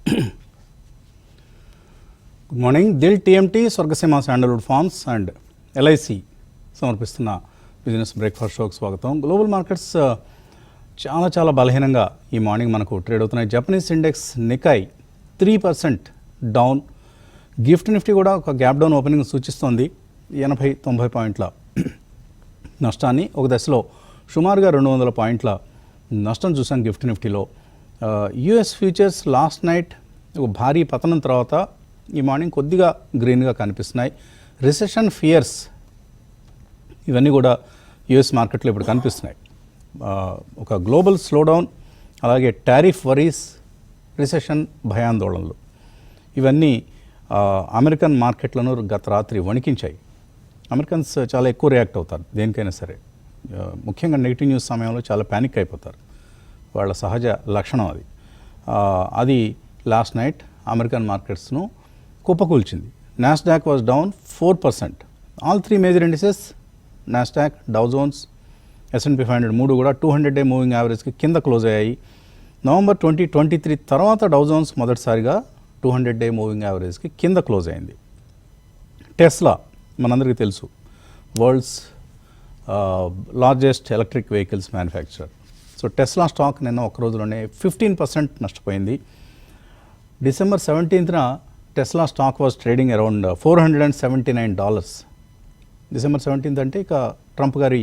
Good morning. Dil TMT, Swargaseema sandalwood farms and LIC సమర్పిస్తున్న business breakfast షోకి స్వాగతం. గ్లోబల్ మార్కెట్స్ చాలా బలహీనంగా ఈ మార్నింగ్ మనకు ట్రేడ్ అవుతున్నాయి. Japanese index Nikkei 3% down. Gift Nifty కూడా ఒక గ్యాప్ డౌన్ ఓపెనింగ్ సూచిస్తోంది. 80-90 పాయింట్ల నష్టాన్ని ఒక దశలో సుమారుగా 200 పాయింట్ల నష్టం చూసాం గిఫ్ట్ నిఫ్టీలో. యుఎస్ ఫ్యూచర్స్ లాస్ట్ నైట్ ఒక భారీ పతనం తర్వాత ఈ మార్నింగ్ కొద్దిగా గ్రీన్గా కనిపిస్తున్నాయి. రిసెషన్ ఫియర్స్ ఇవన్నీ కూడా యుఎస్ మార్కెట్లో ఇప్పుడు కనిపిస్తున్నాయి. ఒక గ్లోబల్ స్లోడౌన్, అలాగే టారిఫ్ వరీస్, రిసెషన్ భయాందోళనలు ఇవన్నీ అమెరికన్ మార్కెట్లను గత రాత్రి వణికించాయి. అమెరికన్స్ చాలా ఎక్కువ రియాక్ట్ అవుతారు దేనికైనా సరే. ముఖ్యంగా నెగిటివ్ న్యూస్ సమయంలో చాలా ప్యానిక్ అయిపోతారు. వాళ్ళ సహజ లక్షణం అది. అది లాస్ట్ నైట్ అమెరికన్ మార్కెట్స్ను కుప్పకూల్చింది. Nasdaq was down 4%. All 3 major indices, Nasdaq, Dow Jones, S&P 500 మూడు కూడా 200-డే మూవింగ్ యావరేజ్కి కింద క్లోజ్ అయ్యాయి. నవంబర్ 2023 తర్వాత డౌ జోన్స్ మొదటిసారిగా 200-డే మూవింగ్ యావరేజ్కి కింద క్లోజ్ అయింది. టెస్లా మనందరికీ తెలుసు, world's largest electric vehicles manufacturer. So Tesla stock నిన్న ఒక రోజులోనే 15% నష్టపోయింది. డిసెంబర్ 17న Tesla stock was trading around $479. December 17th అంటే ఇక ట్రంప్ గారి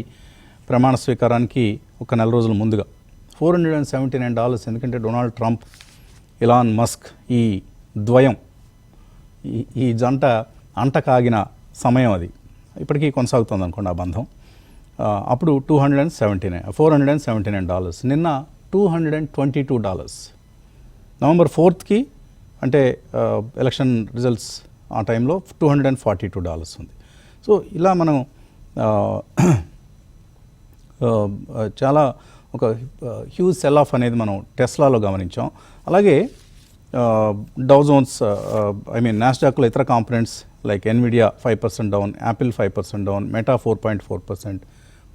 ప్రమాణ స్వీకారానికి ఒక నెల రోజుల ముందుగా $479. ఎందుకంటే డొనాల్డ్ ట్రంప్, ఇలాన్ మస్క్ ఈ ద్వయం, ఈ జంట అంట కాగిన సమయం అది. ఇప్పటికీ కొనసాగుతుంది అనుకోండి ఆ బంధం. అప్పుడు $479. నిన్న $222. నవంబర్ 4th అంటే ఎలక్షన్ రిజల్ట్స్ ఆ టైంలో $242 ఉంది. సో ఇలా మనం చాలా ఒక హ్యూజ్ సెల్ ఆఫ్ అనేది మనం టెస్లాలో గమనించాం. అలాగే డౌ జోన్స్, నాస్డాక్లో ఇతర components like Nvidia 5% down, Apple 5% down, meta 4.4%,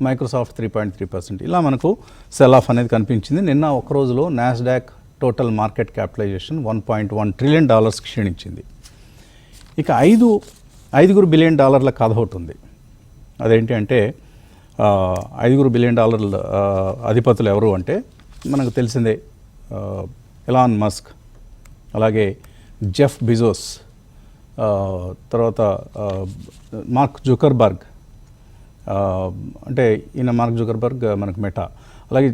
Microsoft 3.3%. ఇలా మనకు సెల్ ఆఫ్ అనేది కనిపించింది. నిన్న ఒక రోజులో Nasdaq total market capitalization $1.1 trillion క్షీణించింది. ఇక $5 బిలియన్ కథ ఒకటి ఉంది. అదేంటి అంటే $5 బిలియన్ అధిపతులు ఎవరు అంటే మనకు తెలిసిందే, ఎలాన్ మస్క్, అలాగే జెఫ్ బిజోస్, తర్వాత మార్క్ జుకర్బర్గ్, అంటే ఈయన మార్క్ జుకర్బర్గ్ మనకు మెటా, అలాగే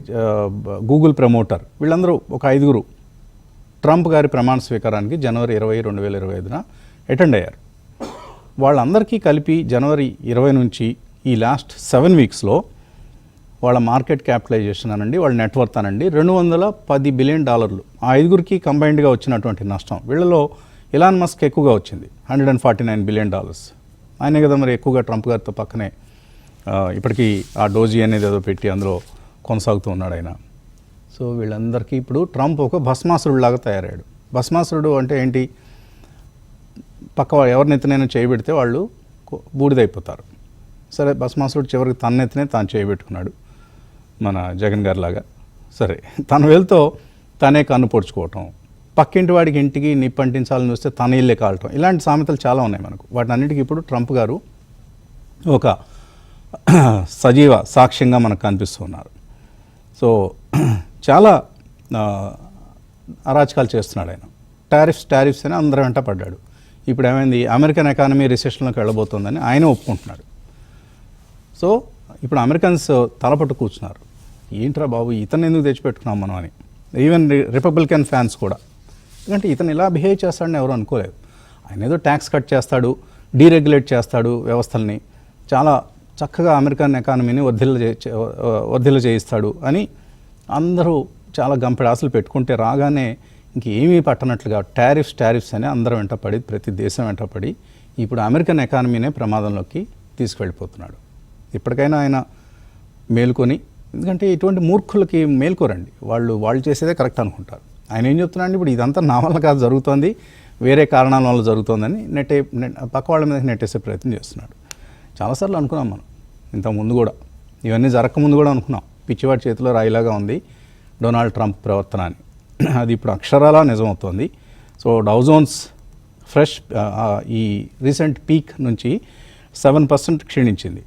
గూగుల్ ప్రమోటర్. వీళ్ళందరూ ఒక 5 ట్రంప్ గారి ప్రమాణ స్వీకారానికి జనవరి 20, 2025న అటెండ్ అయ్యారు. వాళ్ళందరికీ కలిపి జనవరి 20 నుంచి ఈ లాస్ట్ 7 వీక్స్లో వాళ్ళ మార్కెట్ క్యాపిటలైజేషన్ అనండి, వాళ్ళ నెట్వర్త్ అనండి, $210 బిలియన్. ఆ 5 కంబైన్డ్గా వచ్చినటువంటి నష్టం. వీళ్ళలో ఇలాన్ మస్క్ ఎక్కువగా వచ్చింది, $149 బిలియన్. ఆయనే కదా మరి ఎక్కువగా ట్రంప్ గారితో పక్కనే ఇప్పటికీ ఆ డోజీ అనేది ఏదో పెట్టి అందులో కొనసాగుతూ ఉన్నాడు ఆయన. సో వీళ్ళందరికీ ఇప్పుడు ట్రంప్ ఒక భస్మాసురుడిలాగా తయారయ్యాడు. భస్మాసురుడు అంటే ఏంటి? పక్క ఎవరి నెత్తినైనా చేయబెడితే వాళ్ళు బూడిదైపోతారు. సరే, భస్మాసురుడు చివరికి తన నెత్తినే తాను చేయబెట్టుకున్నాడు, మన జగన్ గారి లాగా. సరే, తన వేలుతో తనే కన్ను పొడుచుకోవటం, పక్కింటి వాడికి ఇంటికి నిప్పంటించాలని చూస్తే తన ఇల్లే కాలటం, ఇలాంటి సామెతలు చాలా ఉన్నాయి మనకు. వాటిని అన్నిటికీ ఇప్పుడు ట్రంప్ గారు ఒక సజీవ సాక్ష్యంగా మనకు కనిపిస్తూ ఉన్నారు. సో చాలా అరాచకాలు చేస్తున్నాడు ఆయన. టారిఫ్స్ అని అందరం వెంట పడ్డాడు. ఇప్పుడు ఏమైంది? అమెరికన్ ఎకానమీ రిసెషన్లోకి వెళ్ళబోతుందని ఆయన ఒప్పుకుంటున్నాడు. సో ఇప్పుడు అమెరికన్స్ తలపట్టు కూర్చున్నారు, ఏంట్రా బాబు ఇతను ఎందుకు తెచ్చిపెట్టుకున్నాం మనం అని. ఈవెన్ రిపబ్లికన్ ఫ్యాన్స్ కూడా, ఎందుకంటే ఇతను ఇలా బిహేవ్ చేస్తాడని ఎవరు అనుకోలేదు. ఆయన ఏదో ట్యాక్స్ కట్ చేస్తాడు, డీరెగ్యులేట్ చేస్తాడు వ్యవస్థల్ని, చాలా చక్కగా అమెరికన్ ఎకానమీని వర్ధిల్ల చేయిస్తాడు అని అందరూ చాలా గంపెడు ఆశలు పెట్టుకుంటే రాగానే ఇంకేమీ పట్టనట్లుగా టారిఫ్స్ అని అందరం వెంటపడి, ప్రతి దేశం వెంటపడి ఇప్పుడు అమెరికన్ ఎకానమీనే ప్రమాదంలోకి తీసుకువెళ్ళిపోతున్నాడు. ఇప్పటికైనా ఆయన మేల్కొని, ఎందుకంటే ఇటువంటి మూర్ఖులకి మేల్కోరండి, వాళ్ళు చేసేదే కరెక్ట్ అనుకుంటారు. ఆయన ఏం చెప్తున్నాడు? ఇప్పుడు ఇదంతా నా వల్ల కాదు జరుగుతోంది, వేరే కారణాల వల్ల జరుగుతోందని పక్క వాళ్ళ మీద నెట్టేసే ప్రయత్నం చేస్తున్నాడు. చాలాసార్లు అనుకున్నాం మనం, ఇంతకుముందు కూడా, ఇవన్నీ జరగకముందు కూడా అనుకున్నాం, పిచ్చివాడి చేతిలో రాయిలాగా ఉంది డొనాల్డ్ ట్రంప్ ప్రవర్తన అని. అది ఇప్పుడు అక్షరాలా నిజమవుతోంది. సో డౌ జోన్స్ ఫ్రెష్ ఈ రీసెంట్ పీక్ నుంచి 7% క్షీణించింది.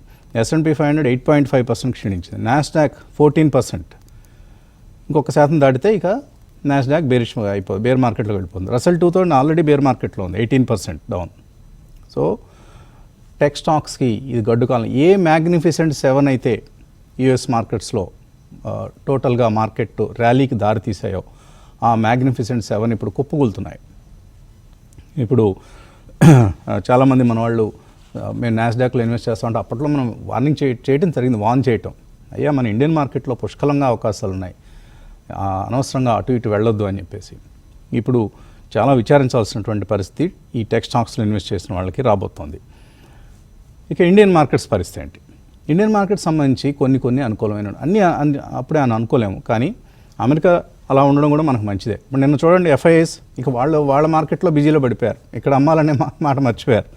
S&P 500 8.5% క్షీణించింది. నాస్డాక్ 14%. ఇంకొక శాతం దాటితే ఇక నాస్డాక్ బేరిష్ అయిపోతుంది, బేర్ మార్కెట్లోకి వెళ్ళిపోతుంది. రసెల్ 2000 ఆల్రెడీ బేర్ మార్కెట్లో ఉంది, 18% డౌన్. సో టెక్ స్టాక్స్కి ఇది గడ్డు కాలం. ఏ మ్యాగ్నిఫిసెంట్ 7 అయితే యుఎస్ మార్కెట్స్లో టోటల్గా మార్కెట్ ర్యాలీకి దారి తీసాయో ఆ మ్యాగ్నిఫిసెంట్ 7 ఇప్పుడు కుప్పకూలుతున్నాయి. ఇప్పుడు చాలామంది మన వాళ్ళు మేము నాస్డాక్లో ఇన్వెస్ట్ చేస్తామంటే అప్పట్లో మనం వార్నింగ్ చేయడం జరిగింది, వార్న్ చేయటం. అయ్యా మన ఇండియన్ మార్కెట్లో పుష్కలంగా అవకాశాలు ఉన్నాయి, అనవసరంగా అటు ఇటు వెళ్ళొద్దు అని చెప్పేసి. ఇప్పుడు చాలా విచారించాల్సినటువంటి పరిస్థితి ఈ టెక్ స్టాక్స్లో ఇన్వెస్ట్ చేసిన వాళ్ళకి రాబోతోంది. ఇక ఇండియన్ మార్కెట్స్ పరిస్థితి ఏంటి? ఇండియన్ మార్కెట్ సంబంధించి కొన్ని అనుకూలమైన అన్నీ అప్పుడే అని అనుకోలేము, కానీ అమెరికా అలా ఉండడం కూడా మనకు మంచిదే. ఇప్పుడు నిన్న చూడండి FIIs ఇక వాళ్ళ మార్కెట్లో బిజీలో పడిపోయారు, ఇక్కడ అమ్మాలనే మాట మర్చిపోయారు.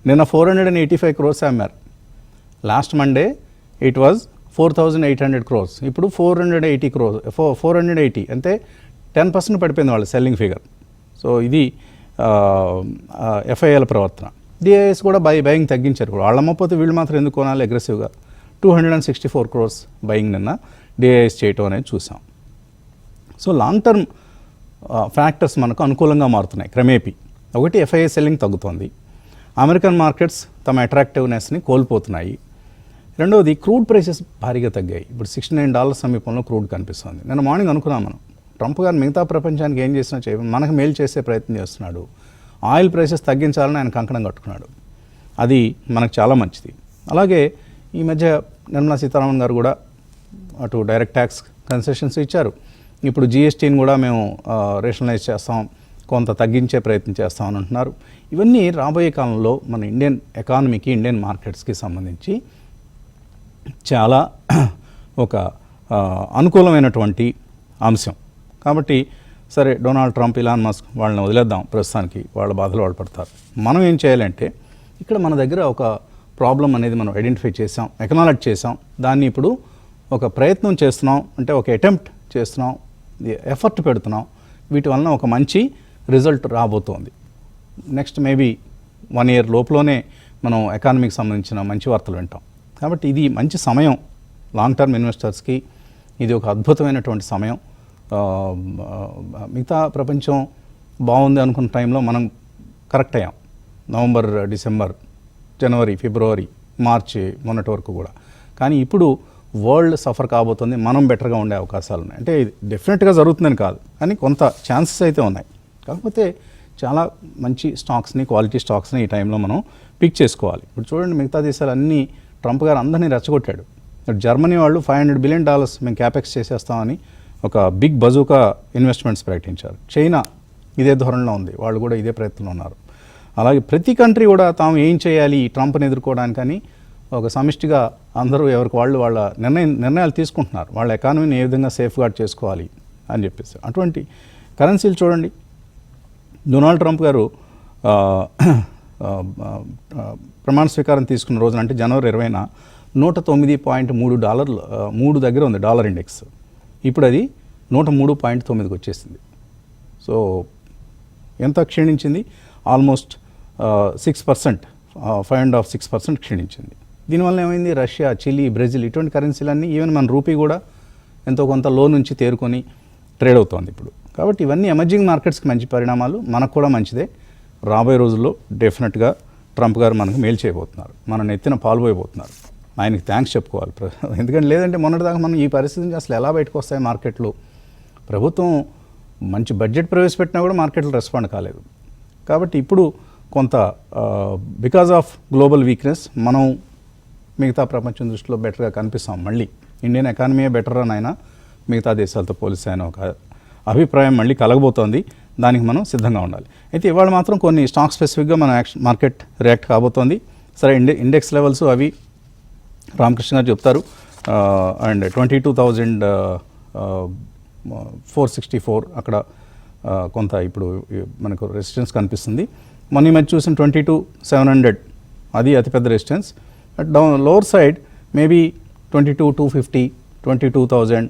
నిన్న 485 crores అమ్మారు. Last Monday it was 4,800 crores, ఇప్పుడు 480 crores, 480 అంటే 10% పడిపోయింది వాళ్ళ సెల్లింగ్ ఫిగర్. సో ఇది FIIల ప్రవర్తన. DIIs కూడా బయింగ్ తగ్గించారు. వాళ్ళు అమ్మకపోతే వీళ్ళు మాత్రం ఎందుకు కొనాలి అగ్రెసివ్గా. 264 crores బయింగ్ నిన్న DIIs చేయటం అనేది చూసాం. సో లాంగ్ టర్మ్ ఫ్యాక్టర్స్ మనకు అనుకూలంగా మారుతున్నాయి క్రమేపీ. ఒకటి FII సెల్లింగ్ తగ్గుతోంది, అమెరికన్ మార్కెట్స్ తమ అట్రాక్టివ్నెస్ని కోల్పోతున్నాయి. రెండవది క్రూడ్ ప్రైసెస్ భారీగా తగ్గాయి. ఇప్పుడు $69 సమీపంలో క్రూడ్ కనిపిస్తుంది. నేను మార్నింగ్ అనుకున్నాం, మనం ట్రంప్ గారు మిగతా ప్రపంచానికి ఏం చేసినా మనకు మేలు చేసే ప్రయత్నం చేస్తున్నాడు. ఆయిల్ ప్రైసెస్ తగ్గించాలని ఆయన కంకణం కట్టుకున్నాడు, అది మనకు చాలా మంచిది. అలాగే ఈ మధ్య నిర్మలా సీతారామన్ గారు కూడా అటు డైరెక్ట్ ట్యాక్స్ కన్సెషన్స్ ఇచ్చారు. ఇప్పుడు GSTని కూడా మేము రేషనలైజ్ చేస్తాం, కొంత తగ్గించే ప్రయత్నం చేస్తామని అంటున్నారు. ఇవన్నీ రాబోయే కాలంలో మన ఇండియన్ ఎకానమీకి, ఇండియన్ మార్కెట్స్కి సంబంధించి చాలా ఒక అనుకూలమైనటువంటి అంశం. కాబట్టి సరే, డొనాల్డ్ ట్రంప్, ఇలాన్ మస్క్ వాళ్ళని వదిలేద్దాం, ప్రస్తుతానికి వాళ్ళ బాధలు వాళ్ళు పడతారు. మనం ఏం చేయాలంటే ఇక్కడ మన దగ్గర ఒక ప్రాబ్లం అనేది మనం ఐడెంటిఫై చేసాం, ఎక్నాలెడ్జ్ చేసాం, దాన్ని ఇప్పుడు ఒక ప్రయత్నం చేస్తున్నాం, అంటే ఒక అటెంప్ట్ చేస్తున్నాం, ఎఫర్ట్ పెడుతున్నాం. వీటి వలన ఒక మంచి రిజల్ట్ రాబోతోంది. నెక్స్ట్ మేబీ 1 year లోపలనే మనం ఎకానమీకి సంబంధించిన మంచి వార్తలు వింటాం. కాబట్టి ఇది మంచి సమయం లాంగ్ టర్మ్ ఇన్వెస్టర్స్కి, ఇది ఒక అద్భుతమైనటువంటి సమయం. మిగతా ప్రపంచం బాగుంది అనుకున్న టైంలో మనం కరెక్ట్ అయ్యాం. నవంబర్, డిసెంబర్, జనవరి, ఫిబ్రవరి, మార్చి మొన్నటి వరకు కూడా. కానీ ఇప్పుడు వరల్డ్ సఫర్ కాబోతుంది, మనం బెటర్గా ఉండే అవకాశాలు ఉన్నాయి. అంటే ఇది డెఫినెట్గా జరుగుతుందని కాదు, కానీ కొంత ఛాన్సెస్ అయితే ఉన్నాయి. కాకపోతే చాలా మంచి స్టాక్స్ని, క్వాలిటీ స్టాక్స్ని ఈ టైంలో మనం పిక్ చేసుకోవాలి. ఇప్పుడు చూడండి, మిగతా దేశాలు అన్నీ ట్రంప్ గారు అందరినీ రెచ్చగొట్టాడు. జర్మనీ వాళ్ళు $500 billion మేము క్యాపెక్స్ చేసేస్తామని ఒక బిగ్ బజూకా ఇన్వెస్ట్మెంట్స్ ప్రకటించారు. చైనా ఇదే ధోరణిలో ఉంది, వాళ్ళు కూడా ఇదే ప్రయత్నంలో ఉన్నారు. అలాగే ప్రతి కంట్రీ కూడా తాము ఏం చేయాలి ఈ ట్రంప్ని ఎదుర్కోవడానికని ఒక సమిష్టిగా అందరూ ఎవరికి వాళ్ళు వాళ్ళ నిర్ణయాలు తీసుకుంటున్నారు. వాళ్ళ ఎకానమీని ఏ విధంగా సేఫ్ గార్డ్ చేసుకోవాలి అని చెప్పేసి. అటువంటి కరెన్సీలు చూడండి, డొనాల్డ్ ట్రంప్ గారు ప్రమాణ స్వీకారం తీసుకున్న రోజున, అంటే జనవరి 20న $109.3 3 దగ్గర ఉంది డాలర్ ఇండెక్స్. ఇప్పుడు అది 103.9కి వచ్చేసింది. సో ఎంత క్షీణించింది? ఆల్మోస్ట్ 6%, 5.5-6% క్షీణించింది. దీనివల్ల ఏమైంది? రష్యా, చిలీ, బ్రెజిల్ ఇటువంటి కరెన్సీలన్నీ, ఈవెన్ మన రూపీ కూడా ఎంతో కొంత లో నుంచి తేరుకొని ట్రేడ్ అవుతోంది ఇప్పుడు. కాబట్టి ఇవన్నీ ఎమర్జింగ్ మార్కెట్స్కి మంచి పరిణామాలు, మనకు కూడా మంచిదే. రాబోయే రోజుల్లో డెఫినెట్గా ట్రంప్ గారు మనకు మేలు చేయబోతున్నారు, మన నెత్తిన పాల్పోయబోతున్నారు. ఆయనకి థ్యాంక్స్ చెప్పుకోవాలి. ఎందుకంటే లేదంటే మొన్నటిదాకా మనం ఈ పరిస్థితి నుంచి అసలు ఎలా బయటకు వస్తాయి మార్కెట్లు? ప్రభుత్వం మంచి బడ్జెట్ ప్రవేశపెట్టినా కూడా మార్కెట్లు రెస్పాండ్ కాలేదు. కాబట్టి ఇప్పుడు కొంత బికాజ్ ఆఫ్ గ్లోబల్ వీక్నెస్ మనం మిగతా ప్రపంచం దృష్టిలో బెటర్గా కనిపిస్తాం. మళ్ళీ ఇండియన్ ఎకానమీయే బెటర్ అని అయినా మిగతా దేశాలతో పోలిస్తే ఆయన ఒక అభిప్రాయం మళ్ళీ కలగబోతోంది. దానికి మనం సిద్ధంగా ఉండాలి. అయితే ఇవాళ మాత్రం కొన్ని స్టాక్ స్పెసిఫిక్గా మన మార్కెట్ రియాక్ట్ కాబోతోంది. సరే, ఇండెక్స్ లెవెల్స్ అవి రామకృష్ణ గారు చెప్తారు. అండ్ 22,464 అక్కడ కొంత ఇప్పుడు మనకు రెసిస్టెన్స్ కనిపిస్తుంది. మొన్న ఈ మధ్య చూసిన 22,700 అది అతిపెద్ద resistance. Down lower side maybe 22,250, 22,000,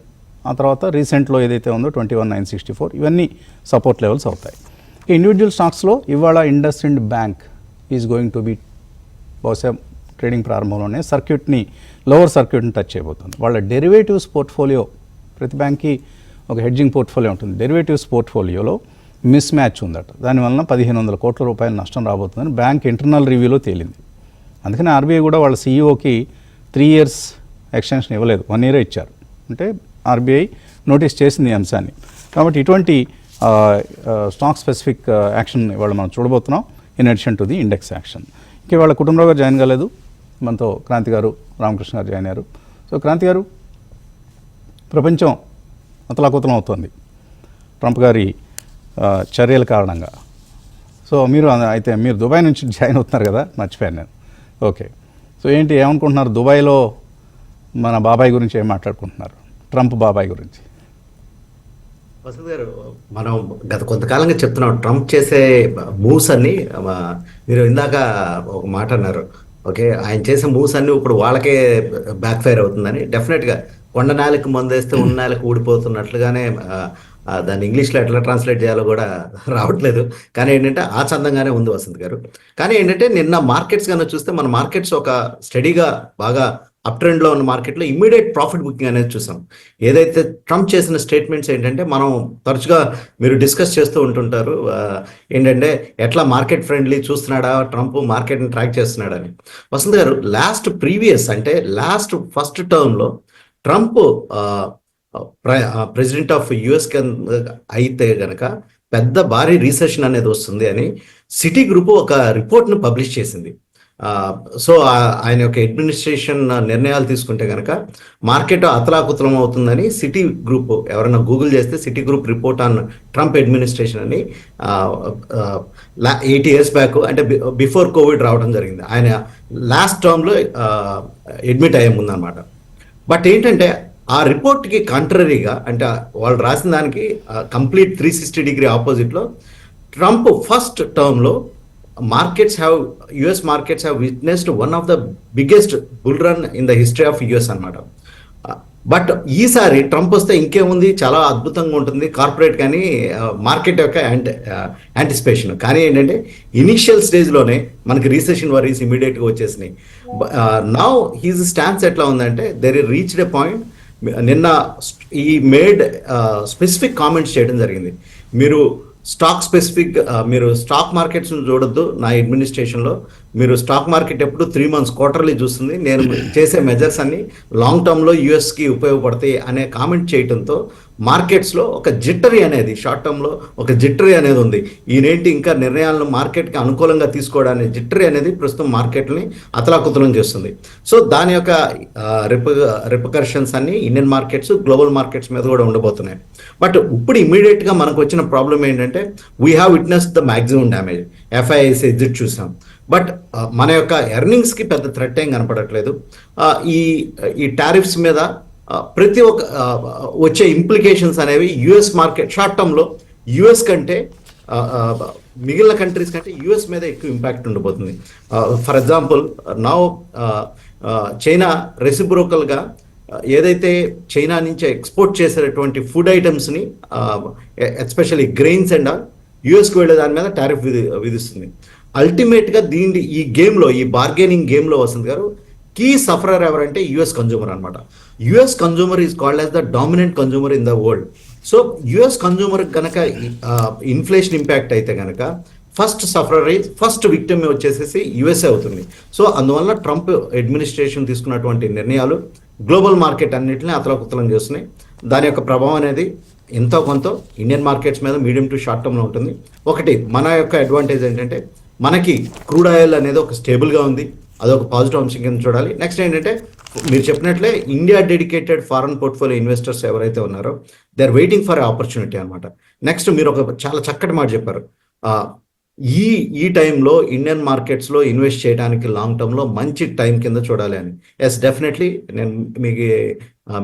ఆ తర్వాత రీసెంట్లో ఏదైతే ఉందో 21,964 ఇవన్నీ సపోర్ట్ లెవెల్స్ అవుతాయి. ఇండివిజువల్ స్టాక్స్లో ఇవాళ IndusInd bank is going to be బహుశా ట్రేడింగ్ ప్రారంభంలోనే లోవర్ సర్క్యూట్ని టచ్ చేయబోతుంది. వాళ్ళ డెరివేటివ్స్ పోర్ట్ఫోలియో, ప్రతి బ్యాంక్కి ఒక హెడ్జింగ్ పోర్ట్ఫోలియో ఉంటుంది. డెరివేటివ్స్ పోర్ట్ఫోలియోలో మిస్ మ్యాచ్ ఉందట. దానివల్ల 1,500 కోట్ల రూపాయల నష్టం రాబోతుందని బ్యాంక్ ఇంటర్నల్ రివ్యూలో తేలింది. అందుకని ఆర్బీఐ కూడా వాళ్ళ సీఈఓకి 3 years ఎక్స్టెన్షన్ ఇవ్వలేదు, 1 year ఇచ్చారు. అంటే ఆర్బీఐ నోటీస్ చేసింది ఈ అంశాన్ని. కాబట్టి ఇటువంటి స్టాక్ స్పెసిఫిక్ యాక్షన్ ఇవాళ మనం చూడబోతున్నాం, in addition to the index action. ఇంక ఇవాళ కుటుంబరావు గారు జాయిన్ కాలేదు, మనతో క్రాంతి గారు, రామకృష్ణ గారు జాయిన్ అయ్యారు. సో క్రాంతి గారు, ప్రపంచం అతలాకుతలం అవుతుంది ట్రంప్ గారి చర్యల కారణంగా. సో మీరు దుబాయ్ నుంచి జాయిన్ అవుతున్నారు కదా, మర్చిపోయాను నేను. ఓకే, సో ఏమనుకుంటున్నారు దుబాయ్లో మన బాబాయ్ గురించి ఏం మాట్లాడుకుంటున్నారు, ట్రంప్ బాబాయ్ గురించి? వసంత్ గారు, మనం గత కొంతకాలంగా చెప్తున్నాం ట్రంప్ చేసే మూవ్స్ అన్ని. మీరు ఇందాక ఒక మాట అన్నారు, ఓకే, ఆయన చేసే మూవ్స్ అన్ని ఇప్పుడు వాళ్ళకే బ్యాక్ ఫైర్ అవుతుందని. డెఫినెట్గా కొండ నేలకు మందేస్తే ఉన్న నేలకు ఊడిపోతున్నట్లుగానే దాన్ని ఇంగ్లీష్లో ఎట్లా ట్రాన్స్లేట్ చేయాలో కూడా రావట్లేదు. కానీ ఏంటంటే ఆ చందంగానే ఉంది వసంత్ గారు. కానీ ఏంటంటే నిన్న మార్కెట్స్ కన్నా చూస్తే మన మార్కెట్స్ ఒక స్టడీగా బాగా అప్ ట్రెండ్లో ఉన్న మార్కెట్లో ఇమ్మీడియట్ ప్రాఫిట్ బుకింగ్ అనేది చూసాం. ఏదైతే ట్రంప్ చేసిన స్టేట్మెంట్స్ ఏంటంటే, మనం తరచుగా మీరు డిస్కస్ చేస్తూ ఉంటుంటారు ఏంటంటే ఎట్లా మార్కెట్ ఫ్రెండ్లీ చూస్తున్నాడా ట్రంప్, మార్కెట్ని ట్రాక్ చేస్తున్నాడని. వసంత్ గారు, లాస్ట్ ఫస్ట్ టర్మ్లో ట్రంప్ ప్రెసిడెంట్ ఆఫ్ యుఎస్ అయితే గనక పెద్ద భారీ రీసెషన్ అనేది వస్తుంది అని సిటీ గ్రూప్ ఒక రిపోర్ట్ను పబ్లిష్ చేసింది. సో ఆయన యొక్క అడ్మినిస్ట్రేషన్ నిర్ణయాలు తీసుకుంటే కనుక మార్కెట్ అతలాకుతలం అవుతుందని సిటీ గ్రూప్, ఎవరైనా గూగుల్ చేస్తే city group report on Trump administration అని 8 years బ్యాక్, అంటే బిఫోర్ కోవిడ్ రావడం జరిగింది. ఆయన లాస్ట్ టర్మ్లో అడ్మిట్ అయ్యే ముందన్నమాట. బట్ ఏంటంటే ఆ రిపోర్ట్కి కాంట్రరీగా, అంటే వాళ్ళు రాసిన దానికి కంప్లీట్ 360 ఆపోజిట్లో ట్రంప్ ఫస్ట్ టర్మ్లో US markets have witnessed one of the biggest bull run in the history of US అనమాట. బట్ ఈసారి ట్రంప్ వస్తే ఇంకేముంది, చాలా అద్భుతంగా ఉంటుంది కార్పొరేట్, కానీ మార్కెట్ యొక్క యాంటిసిపేషన్. కానీ ఏంటంటే ఇనిషియల్ స్టేజ్లోనే మనకి రీసెషన్ వరీస్ ఇమీడియట్గా వచ్చేసినాయి. నౌ హీజ్ స్టాన్స్ ఎట్లా ఉందంటే, there is reached a point. నిన్న ఈ మేడ్ స్పెసిఫిక్ కామెంట్స్ చేయడం జరిగింది. మీరు స్టాక్ మార్కెట్స్ చూడొద్దు నా అడ్మినిస్ట్రేషన్లో, మీరు స్టాక్ మార్కెట్ ఎప్పుడు 3 months క్వార్టర్లీ చూస్తుంది, నేను చేసే మెజర్స్ అన్ని లాంగ్ టర్మ్లో యూఎస్కి ఉపయోగపడతాయి అనే కామెంట్ చేయడంతో మార్కెట్స్లో ఒక జిట్టరీ అనేది, షార్ట్ టర్మ్లో ఒక జిట్టరీ అనేది ఉంది. ఈయనేంటి ఇంకా నిర్ణయాలను మార్కెట్కి అనుకూలంగా తీసుకోవడానికి జిట్టరీ అనేది ప్రస్తుతం మార్కెట్ని అతలాకుతలం చేస్తుంది. సో దాని యొక్క రిపకర్షన్స్ అన్ని ఇండియన్ మార్కెట్స్, గ్లోబల్ మార్కెట్స్ మీద కూడా ఉండబోతున్నాయి. బట్ ఇప్పుడు ఇమీడియట్గా మనకు వచ్చిన ప్రాబ్లం ఏంటంటే, we have witness the maximum damage, FIIs exit చూసాం. బట్ మన యొక్క ఎర్నింగ్స్కి పెద్ద థ్రెట్ ఏం కనపడట్లేదు. ఈ టారిఫ్స్ మీద ప్రతి ఒక్క వచ్చే ఇంప్లికేషన్స్ అనేవి యుఎస్ మార్కెట్ షార్ట్ టర్మ్లో యుఎస్ కంటే మిగిలిన కంట్రీస్ కంటే యుఎస్ మీద ఎక్కువ ఇంపాక్ట్ ఉండబోతుంది. ఫర్ ఎగ్జాంపుల్, నౌ చైనా రెసిప్రోకల్గా ఏదైతే చైనా నుంచి ఎక్స్పోర్ట్ చేసేటటువంటి ఫుడ్ ఐటమ్స్ని, ఎస్పెషల్లీ గ్రెయిన్స్ అండ్ యుఎస్కి వెళ్ళే దాని మీద టారిఫ్ విధిస్తుంది. అల్టిమేట్గా ఈ గేమ్లో, ఈ బార్గెనింగ్ గేమ్లో వసంత్ గారు, కీ సఫరర్ ఎవరంటే యుఎస్ కన్జ్యూమర్ అనమాట. US consumer is called as the dominant consumer in the world. So US consumer కనుక ఇన్ఫ్లేషన్ ఇంపాక్ట్ అయితే కనుక ఫస్ట్ విక్టిమ్ వచ్చేసేసి యుఎస్ఏ అవుతుంది. సో అందువల్ల ట్రంప్ అడ్మినిస్ట్రేషన్ తీసుకున్నటువంటి నిర్ణయాలు గ్లోబల్ మార్కెట్ అన్నింటినీ అతలాకుతలం చేస్తున్నాయి. దాని యొక్క ప్రభావం అనేది ఎంతో కొంత ఇండియన్ మార్కెట్స్ మీద మీడియం టు షార్ట్ టర్మ్లో ఉంటుంది. ఒకటి మన యొక్క అడ్వాంటేజ్ ఏంటంటే, మనకి క్రూడ్ ఆయిల్ అనేది ఒక స్టేబుల్గా ఉంది, అదొక పాజిటివ్ అంశం కింద చూడాలి. నెక్స్ట్ ఏంటంటే, మీరు చెప్పినట్లే India dedicated foreign portfolio investors ఎవరైతే ఉన్నారో they are waiting for opportunity అనమాట. నెక్స్ట్ మీరు ఒక చాలా చక్కటి మాట చెప్పారు, ఈ టైంలో ఇండియన్ మార్కెట్స్లో ఇన్వెస్ట్ చేయడానికి లాంగ్ టర్మ్లో మంచి టైం కింద చూడాలి అని. ఎస్, డెఫినెట్లీ నేను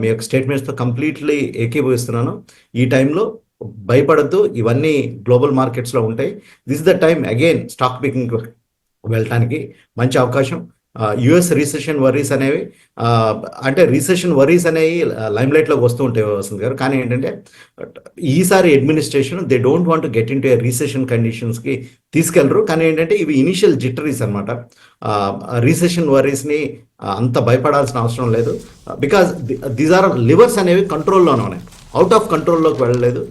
మీ యొక్క స్టేట్మెంట్స్తో కంప్లీట్లీ ఏకీభవిస్తున్నాను. ఈ టైంలో భయపడద్దు, ఇవన్నీ గ్లోబల్ మార్కెట్స్లో ఉంటాయి. This is the time again stock picking వెళ్ళటానికి మంచి అవకాశం. యుఎస్ రీసెషన్ వరీస్ అనేవి అంటే రీసెషన్ వరీస్ అనేవి లైమ్ లైట్లోకి వస్తూ ఉంటాయి వసంత్ గారు. కానీ ఏంటంటే ఈసారి administration they don't want get in to recession కండిషన్స్కి తీసుకెళ్లరు. కానీ ఏంటంటే ఇవి ఇనిషియల్ జిట్టరీస్ అనమాట. రీసెషన్ వరీస్ని అంత భయపడాల్సిన అవసరం లేదు. బికాజ్ దీస్ ఆర్ లివర్స్ అనేవి కంట్రోల్లోనే ఉన్నాయి, అవుట్ ఆఫ్ కంట్రోల్లోకి వెళ్ళలేదు.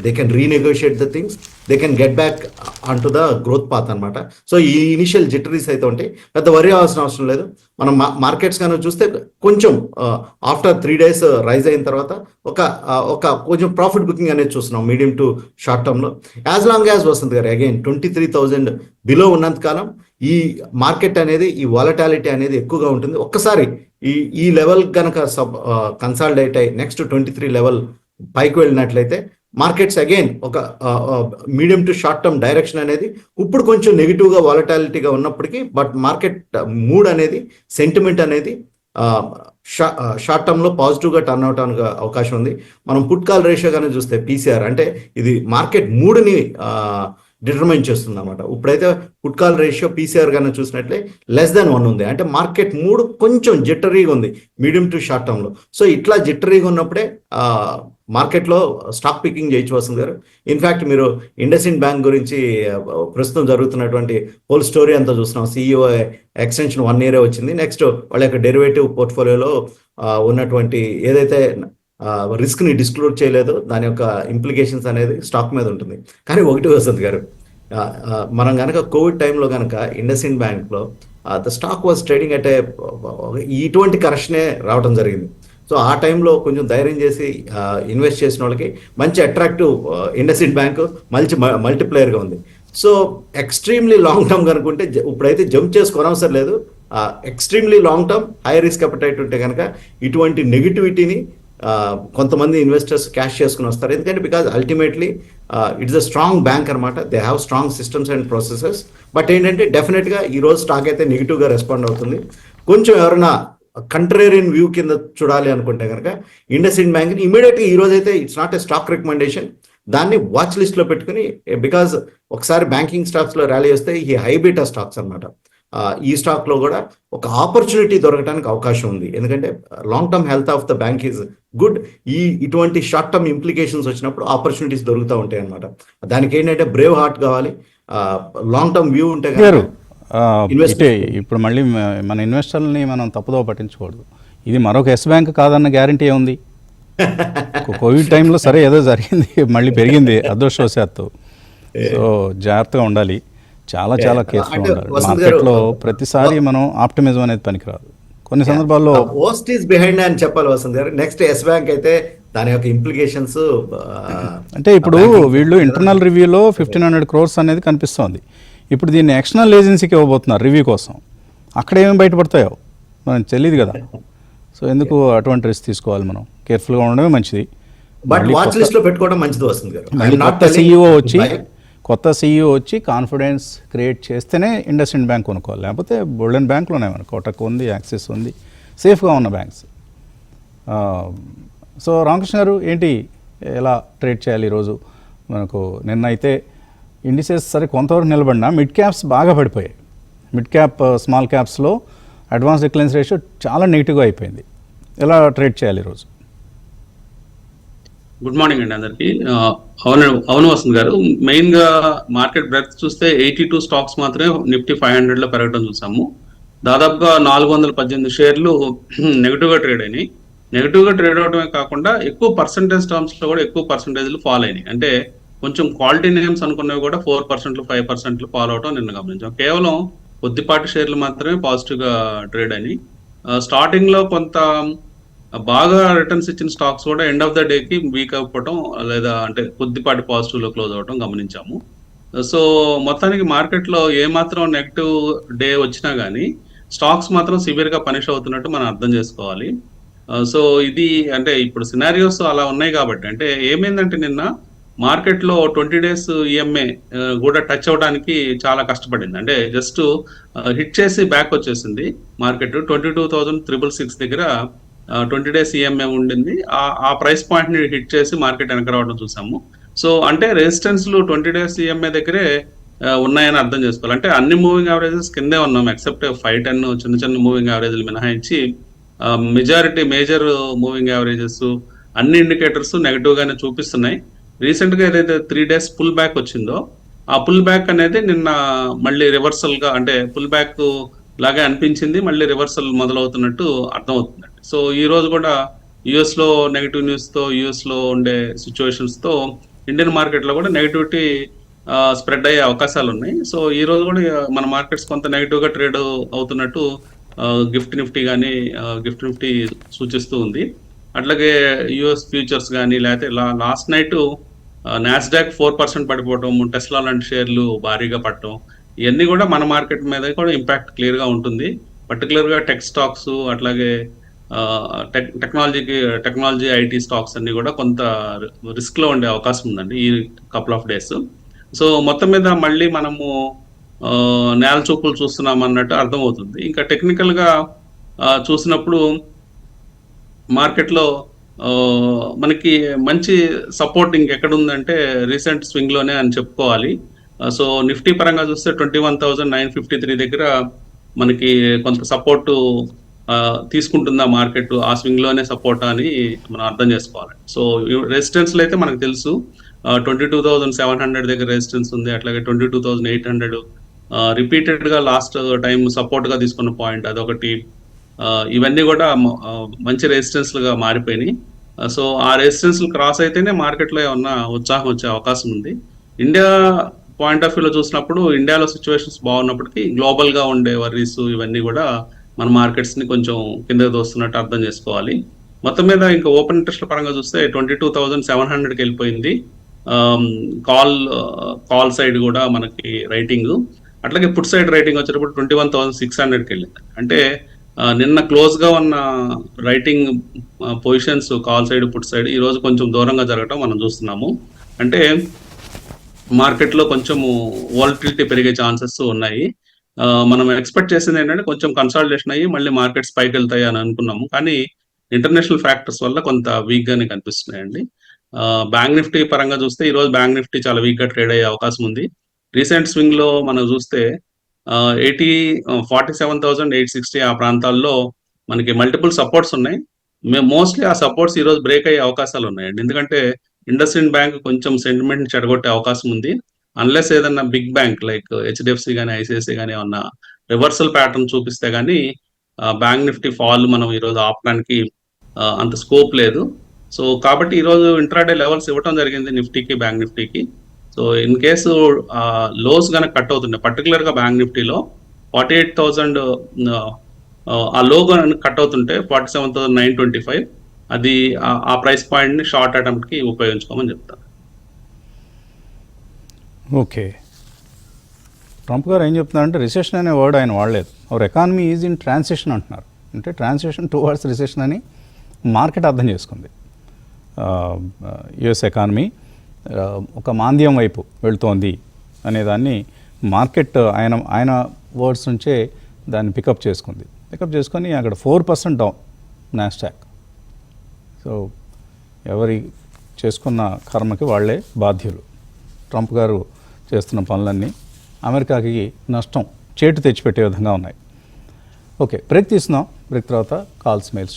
They can renegotiate the things, they can get back on to the growth path అనమాట. సో ఈ ఇనిషియల్ జిటరీస్ అయితే ఉంటాయి, పెద్ద వరి అవ్వాల్సిన అవసరం లేదు. మనం మార్కెట్స్ కానీ చూస్తే కొంచెం ఆఫ్టర్ 3 days రైజ్ అయిన తర్వాత ఒక కొంచెం ప్రాఫిట్ బుకింగ్ అనేది చూస్తున్నాం మీడియం టు షార్ట్ టర్మ్లో. యాజ్ లాంగ్ యాజ్ వస్తుంది గారు అగైన్ 23,000 బిలో ఉన్నంత కాలం ఈ మార్కెట్ అనేది, ఈ వాలటాలిటీ అనేది ఎక్కువగా ఉంటుంది. ఒక్కసారి ఈ లెవెల్ కనుక కన్సాలిడేట్ అయ్యి నెక్స్ట్ 23 లెవెల్ పైకి వెళ్ళినట్లయితే మార్కెట్స్ అగైన్ ఒక medium to short term direction అనేది ఇప్పుడు కొంచెం నెగిటివ్గా వాలటాలిటీగా ఉన్నప్పటికీ, బట్ మార్కెట్ మూడ్ అనేది, సెంటిమెంట్ అనేది షార్ట్ టర్మ్లో పాజిటివ్గా టర్న్ అవుట్ అనే అవకాశం ఉంది. మనం పుట్ కాల్ రేషియో కానీ చూస్తే పీసీఆర్ అంటే ఇది మార్కెట్ మూడ్ని డిటర్మైన్ చేస్తుంది అనమాట. ఇప్పుడైతే పుట్ కాల్ రేషియో పీసీఆర్ కానీ చూసినట్లే <1 ఉంది. అంటే మార్కెట్ మూడ్ కొంచెం జిట్టరీగా ఉంది మీడియం టు షార్ట్ టర్మ్లో. సో ఇట్లా జిట్టరీగా ఉన్నప్పుడే మార్కెట్లో స్టాక్ పికింగ్ చేయొచ్చు వస్తుంది గారు. ఇన్ఫ్యాక్ట్ మీరు ఇండస్ఇండ్ బ్యాంక్ గురించి ప్రస్తుతం జరుగుతున్నటువంటి హోల్ స్టోరీ అంతా చూస్తున్నాం. CEO ఎక్స్టెన్షన్ 1 year వచ్చింది. నెక్స్ట్ వాళ్ళ యొక్క డెరివేటివ్ పోర్ట్ఫోలియోలో ఉన్నటువంటి ఏదైతే రిస్క్ని డిస్క్లోజ్ చేయలేదో దాని యొక్క ఇంప్లికేషన్స్ అనేది స్టాక్ మీద ఉంటుంది. కానీ ఒకటి వసంత్ గారు, మనం కనుక కోవిడ్ టైంలో కనుక ఇండస్ఇండ్ బ్యాంక్లో ద స్టాక్ వాజ్ ట్రేడింగ్ అంటే ఇటువంటి కరెక్షనే రావడం జరిగింది. సో ఆ టైంలో కొంచెం ధైర్యం చేసి ఇన్వెస్ట్ చేసిన వాళ్ళకి మంచి అట్రాక్టివ్ ఇండస్ఇండ్ బ్యాంక్ మల్టీప్లేయర్గా ఉంది. సో ఎక్స్ట్రీమ్లీ లాంగ్ టర్మ్ కనుకుంటే ఇప్పుడైతే జంప్ చేసి కొనవసరం లేదు. Extremely long term high risk appetite ఉంటే కనుక ఇటువంటి నెగిటివిటీని కొంతమంది ఇన్వెస్టర్స్ క్యాష్ చేసుకుని వస్తారు. ఎందుకంటే because ultimately it's a strong bank అనమాట. They have strong systems and processes. But ఏంటంటే డెఫినెట్గా ఈరోజు స్టాక్ అయితే నెగిటివ్గా రెస్పాండ్ అవుతుంది. కొంచెం ఎవరైనా కంట్రేరియన్ వ్యూ కింద చూడాలి అనుకుంటే కనుక ఇండస్ఇండ్ బ్యాంక్ని ఇమీడియట్గా ఈరోజు అయితే it's not a stock recommendation, దాన్ని వాచ్ లిస్ట్లో పెట్టుకుని, బికాజ్ ఒకసారి బ్యాంకింగ్ స్టాక్స్లో ర్యాలీ వస్తే ఈ హైబీటా స్టాక్స్ అనమాట. ఈ స్టాక్లో కూడా ఒక ఆపర్చునిటీ దొరకడానికి అవకాశం ఉంది. ఎందుకంటే long term health of the bank is good. ఇటువంటి షార్ట్ టర్మ్ ఇంప్లికేషన్స్ వచ్చినప్పుడు ఆపర్చునిటీస్ దొరుకుతూ ఉంటాయి అనమాట. దానికి ఏంటంటే బ్రేవ్ హార్ట్ కావాలి, లాంగ్ టర్మ్ వ్యూ ఉంటే ఇప్పుడు మళ్ళీ మన ఇన్వెస్టర్లని మనం తప్పుదో పట్టించకూడదు. ఇది మరొక ఎస్ బ్యాంక్ కాదన్న గ్యారంటీ ఏముంది? కోవిడ్ టైంలో సరే ఏదో జరిగింది, మళ్ళీ పెరిగింది అదృష్టవశాత్తు. సో జాగ్రత్తగా ఉండాలి, చాలా కేర్ఫుల్ ఉండాలి. మార్కెట్లో ప్రతిసారి మనం ఆప్టిమిజం అనేది పనికిరాదు. కొన్ని సందర్భాల్లో పోస్ట్ ఈస్ బిహైండ్ అని చెప్పాలి వసంత్ గారు. నెక్స్ట్ ఎస్ బ్యాంక్ అయితే దాని యొక్క ఇంప్లికేషన్స్ అంటే ఇప్పుడు వీళ్ళు ఇంటర్నల్ రివ్యూలో 1,500 crores అనేది కనిపిస్తోంది. ఇప్పుడు దీన్ని ఎక్స్టర్నల్ ఏజెన్సీకి ఇవ్వబోతున్నారు రివ్యూ కోసం. అక్కడ ఏమేమి బయటపడతాయో మనకు తెలియదు కదా. సో ఎందుకు అటువంటి రిస్క్ తీసుకోవాలి? మనం కేర్ఫుల్గా ఉండడమే మంచిది. బట్ వాచ్ లిస్ట్ లో పెట్టుకోవడం మంచిది వస్తుంది గారు. కొత్త CEO వచ్చి కాన్ఫిడెన్స్ క్రియేట్ చేస్తేనే ఇండస్ఇండ్ బ్యాంక్ కొనుక్కోవాలి. లేకపోతే గోల్డెన్ బ్యాంక్లో ఉన్నాయి, మనకు కోటక్ ఉంది, యాక్సిస్ ఉంది, సేఫ్గా ఉన్న బ్యాంక్స్. సో రామకృష్ణ గారు ఏంటి, ఎలా ట్రేడ్ చేయాలి ఈరోజు? మనకు నిన్న అయితే ఇండిసెస్ సరే కొంతవరకు నిలబడినా మిడ్ క్యాప్స్ బాగా పడిపోయాయి. మిడ్ క్యాప్ స్మాల్ క్యాప్స్లో అడ్వాన్స్ డిక్లైన్స్ రేషియో చాలా నెగిటివ్గా అయిపోయింది. ఎలా ట్రేడ్ చేయాలి ఈరోజు? గుడ్ మార్నింగ్ అండి అందరికి. అవును వసంత్ గారు, మెయిన్ గా మార్కెట్ బ్రెత్ చూస్తే 82 స్టాక్స్ మాత్రమే నిఫ్టీ 500 లో పెరగడం చూసాము. దాదాపుగా 418 షేర్లు నెగిటివ్ గా ట్రేడ్ అయినాయి. నెగిటివ్ గా ట్రేడ్ అవడమే కాకుండా ఎక్కువ పర్సెంటేజ్ టర్మ్స్ లో కూడా ఎక్కువ పర్సెంటేజ్లు ఫాల్ అయినాయి. అంటే కొంచెం క్వాలిటీ నేమ్స్ అనుకున్నవి కూడా 4%, 5% ఫాల్ అవడం నిన్న గమనించాం. కేవలం కొద్దిపాటి షేర్లు మాత్రమే పాజిటివ్ గా ట్రేడ్ అయినాయి. స్టార్టింగ్ లో కొంత బాగా రిటర్న్స్ ఇచ్చిన స్టాక్స్ కూడా ఎండ్ ఆఫ్ ద డేకి వీక్ అయిపోవడం, లేదా అంటే కొద్దిపాటి పాజిటివ్ లో క్లోజ్ అవడం గమనించాము. సో మొత్తానికి మార్కెట్లో ఏమాత్రం నెగిటివ్ డే వచ్చినా కానీ స్టాక్స్ మాత్రం సివియర్ గా పనిష్ అవుతున్నట్టు మనం అర్థం చేసుకోవాలి. సో ఇది అంటే ఇప్పుడు సినారియోస్ అలా ఉన్నాయి కాబట్టి, అంటే ఏమైందంటే నిన్న మార్కెట్లో 20 days EMA కూడా టచ్ అవడానికి చాలా కష్టపడింది. అంటే జస్ట్ హిట్ చేసి బ్యాక్ వచ్చేసింది మార్కెట్. 22,666 దగ్గర 20 days EMA ఉండింది. ఆ ప్రైస్ పాయింట్ ని హిట్ చేసి మార్కెట్ వెనక రావడం చూసాము. సో అంటే రెసిస్టెన్స్ లు 20 days EMA దగ్గరే ఉన్నాయని అర్థం చేసుకోవాలి. అంటే అన్ని మూవింగ్ యావరేజెస్ కిందే ఉన్నాం ఎక్సెప్ట్ 5-10 చిన్న చిన్న మూవింగ్ యావరేజ్లు మినహాయించి మెజారిటీ మేజర్ మూవింగ్ యావరేజెస్ అన్ని ఇండికేటర్స్ నెగిటివ్ గానే చూపిస్తున్నాయి. రీసెంట్ గా ఏదైతే 3 days పుల్ బ్యాక్ వచ్చిందో ఆ పుల్ బ్యాక్ అనేది నిన్న మళ్ళీ రివర్సల్ గా, అంటే పుల్ బ్యాక్ లాగే అనిపించింది, మళ్ళీ రివర్సల్ మొదలవుతున్నట్టు అర్థం అవుతుందండి. సో ఈ రోజు కూడా యుఎస్ లో నెగిటివ్ న్యూస్ తో, యుఎస్ లో ఉండే సిచ్యువేషన్స్ తో ఇండియన్ మార్కెట్ లో కూడా నెగిటివిటీ స్ప్రెడ్ అయ్యే అవకాశాలు ఉన్నాయి. సో ఈ రోజు కూడా మన మార్కెట్స్ కొంత నెగిటివ్ గా ట్రేడ్ అవుతున్నట్టు గిఫ్ట్ నిఫ్టీ కానీ గిఫ్ట్ నిఫ్టీ సూచిస్తూ ఉంది. అట్లాగే యుఎస్ ఫ్యూచర్స్ కానీ, లేకపోతే లాస్ట్ నైట్ నాస్డాక్ 4% పడిపోవటం, టెస్లా లాంటి షేర్లు భారీగా పడటం, ఇవన్నీ కూడా మన మార్కెట్ మీద కూడా ఇంపాక్ట్ క్లియర్ గా ఉంటుంది. పర్టికులర్ గా టెక్ స్టాక్స్, అట్లాగే టెక్నాలజీ ఐటీ స్టాక్స్ అన్ని కూడా కొంత రిస్క్ లో ఉండే అవకాశం ఉందండి ఈ కపుల్ ఆఫ్ డేస్. సో మొత్తం మీద మళ్ళీ మనము నేల చూపులు చూస్తున్నాం అన్నట్టు అర్థమవుతుంది. ఇంకా టెక్నికల్ గా చూసినప్పుడు మార్కెట్లో మనకి మంచి సపోర్ట్ ఇంకెక్కడ ఉందంటే రీసెంట్ స్వింగ్ లోనే అని చెప్పుకోవాలి. సో నిఫ్టీ పరంగా చూస్తే 21,953 దగ్గర మనకి కొంత సపోర్ట్ తీసుకుంటుందా మార్కెట్, ఆ స్వింగ్ లోనే సపోర్ట్ అని మనం అర్థం చేసుకోవాలి. సో రెసిస్టెన్స్ అయితే మనకు తెలుసు, 22,700 దగ్గర రెసిస్టెన్స్ ఉంది, అట్లాగే 22,800 రిపీటెడ్ గా లాస్ట్ టైం సపోర్ట్ గా తీసుకున్న పాయింట్ అదొకటి. ఇవన్నీ కూడా మంచి రెసిస్టెన్స్ లుగా మారిపోయినాయి. సో ఆ రెసిస్టెన్స్ క్రాస్ అయితేనే మార్కెట్ లో ఏమన్నా ఉత్సాహం వచ్చే అవకాశం ఉంది. ఇండియా పాయింట్ ఆఫ్ వ్యూలో చూసినప్పుడు ఇండియాలో సిచ్యువేషన్స్ బాగున్నప్పటికీ గ్లోబల్ గా ఉండే వర్రీస్ ఇవన్నీ కూడా మన మార్కెట్స్ ని కొంచెం కిందకి దోస్తున్నట్టు అర్థం చేసుకోవాలి. మొత్తం మీద ఇంకా ఓపెన్ ఇంట్రెస్ట్ పరంగా చూస్తే 22,700కి వెళ్ళిపోయింది. కాల్ సైడ్ కూడా మనకి రైటింగ్, అట్లాగే పుట్ సైడ్ రైటింగ్ వచ్చేటప్పుడు 21,600కి వెళ్ళింది. అంటే నిన్న క్లోజ్ గా ఉన్న writing positions call side, put side ఈ రోజు కొంచెం దూరంగా జరగటం మనం చూస్తున్నాము. అంటే మార్కెట్ లో కొంచెము వాలటిలిటీ పెరిగే ఛాన్సెస్ ఉన్నాయి. మనం ఎక్స్పెక్ట్ చేసింది ఏంటంటే కొంచెం కన్సాలిడేషన్ అయ్యి మళ్ళీ మార్కెట్స్ పైకి వెళ్తాయి అని అనుకున్నాము, కానీ ఇంటర్నేషనల్ ఫ్యాక్టర్స్ వల్ల కొంత వీక్ గానే కనిపిస్తున్నాయండి. బ్యాంక్ నిఫ్టీ పరంగా చూస్తే ఈ రోజు బ్యాంక్ నిఫ్టీ చాలా వీక్ గా ట్రేడ్ అయ్యే అవకాశం ఉంది. రీసెంట్ స్వింగ్ లో మనం చూస్తే 47,860 ఆ ప్రాంతాల్లో మనకి మల్టిపుల్ సపోర్ట్స్ ఉన్నాయి. మోస్ట్లీ ఆ సపోర్ట్స్ ఈ రోజు బ్రేక్ అయ్యే అవకాశాలు ఉన్నాయండి. ఎందుకంటే ఇండస్ ఇండ్ బ్యాంక్ కొంచెం సెంటిమెంట్ చెడగొట్టే అవకాశం ఉంది. అన్లెస్ ఏదన్నా బిగ్ బ్యాంక్ లైక్ హెచ్డిఎఫ్సి కానీ, ఐసిఐసి కానీ ఏమన్నా రివర్సల్ ప్యాటర్న్ చూపిస్తే కానీ బ్యాంక్ నిఫ్టీ ఫాల్ మనం ఈరోజు ఆపడానికి అంత స్కోప్ లేదు. సో కాబట్టి ఈరోజు ఇంట్రాడే లెవెల్స్ ఇవ్వడం జరిగింది నిఫ్టీకి, బ్యాంక్ నిఫ్టీకి. సో ఇన్ కేసు లోస్ కనుక కట్ అవుతుండే, పర్టికులర్ గా బ్యాంక్ నిఫ్టీలో 48,000 ఆ లో కట్ అవుతుంటే 47,925 అది ఆ ప్రైస్ పాయింట్ ని షార్ట్ అటెంప్ట్ కి ఉపయోగించుకోమని చెప్తాను. ఓకే, ట్రంప్ గారు ఏం చెప్తున్నారంటే రిసెషన్ అనే వర్డ్ ఆయన వాడలేదు. Our economy is in transition అంటున్నారు. అంటే ట్రాన్సిషన్ టువర్డ్స్ రిసెషన్ అని మార్కెట్ అర్థం చేసుకుంది. యుఎస్ ఎకానమీ ఒక మాంద్యం వైపు వెళ్తోంది అనేదాన్ని మార్కెట్ ఆయన వర్డ్స్ నుంచే దాన్ని పికప్ చేసుకొని అక్కడ 4% డౌన్ నాస్డాక్. సో ఎవరి చేసుకున్న కర్మకి వాళ్ళే బాధ్యులు. ట్రంప్ గారు చేస్తున్న పనులన్నీ అమెరికాకి నష్టం చేటు తెచ్చిపెట్టే విధంగా ఉన్నాయి. ఓకే, బ్రేక్ తీస్తున్నాం. బ్రేక్ తర్వాత calls, mails.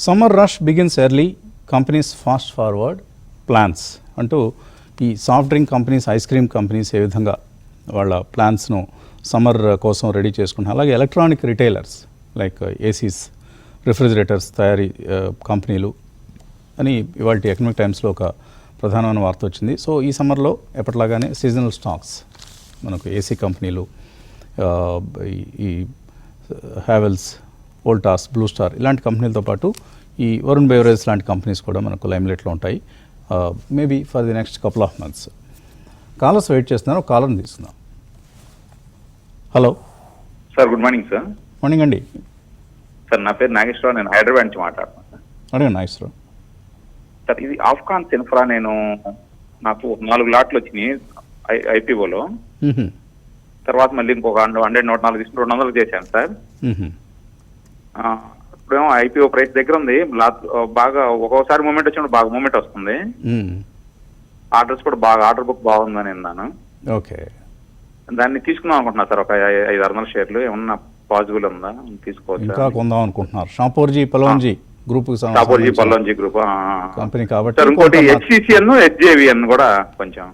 Summer rush begins early, companies fast forward plans అంటూ ఈ soft drink companies, ice cream companies ఏ విధంగా వాళ్ళ ప్లాన్స్ను సమ్మర్ కోసం రెడీ చేసుకుంటున్నారు. అలాగే electronic retailers like ACs, refrigerators తయారీ కంపెనీలు అని ఇవాళ ఎకనామిక్ టైమ్స్లో ఒక ప్రధానమైన వార్త వచ్చింది. సో ఈ సమ్మర్లో ఎప్పటిలాగానే సీజనల్ స్టాక్స్ మనకు ఏసీ కంపెనీలు, ఈ హ్యావెల్స్, వోల్టాస్, బ్లూ స్టార్ ఇలాంటి కంపెనీలతో పాటు ఈ వరుణ్ బెవరేజ్ లాంటి కంపెనీస్ కూడా మనకు లైమ్లైట్లో ఉంటాయి maybe for the next couple of months. Callers wait చేస్తున్నారు, ఒక కాలర్ని తీసుకుందాం. Hello sir, good morning sir. Morning అండి. సార్ నా పేరు నాగేశ్వరరావు, నేను హైదరాబాద్ నుంచి మాట్లాడుతున్నాను సార్. అడగండి నాగేశ్వరరావు. సార్ ఇది ఆఫ్ఘాన్స్ ఇన్ఫ్రా, నాకు 4 లాట్లు వచ్చినాయి ఐపీఓలో. తర్వాత మళ్ళీ ఇంకొక 104 తీసుకుని 200 చేశాను సార్. ఇప్పుడేమో ఐపీఓ ప్రైస్ దగ్గర ఉంది, బాగా ఒక్కోసారి మూమెంట్ వచ్చినప్పుడు బాగా మూమెంట్ వస్తుంది. ఆర్డర్స్ కూడా బాగా, ఆర్డర్ బుక్ బాగుందని విన్నాను. ఓకే, దాన్ని తీసుకుందాం అనుకుంటున్నా సార్, ఒక 500-600 షేర్లు ఏమన్నా పాసిబుల్ ఉందా తీసుకోవచ్చు? ఇంకా కొందాం అనుకుంటున్నారు. Shapoorji Pallonji group Pallonji group company కాబట్టి. సార్ ఇంకోటి హెచ్సిసిఎన్, హెచ్జేవిఎన్ కూడా కొంచెం.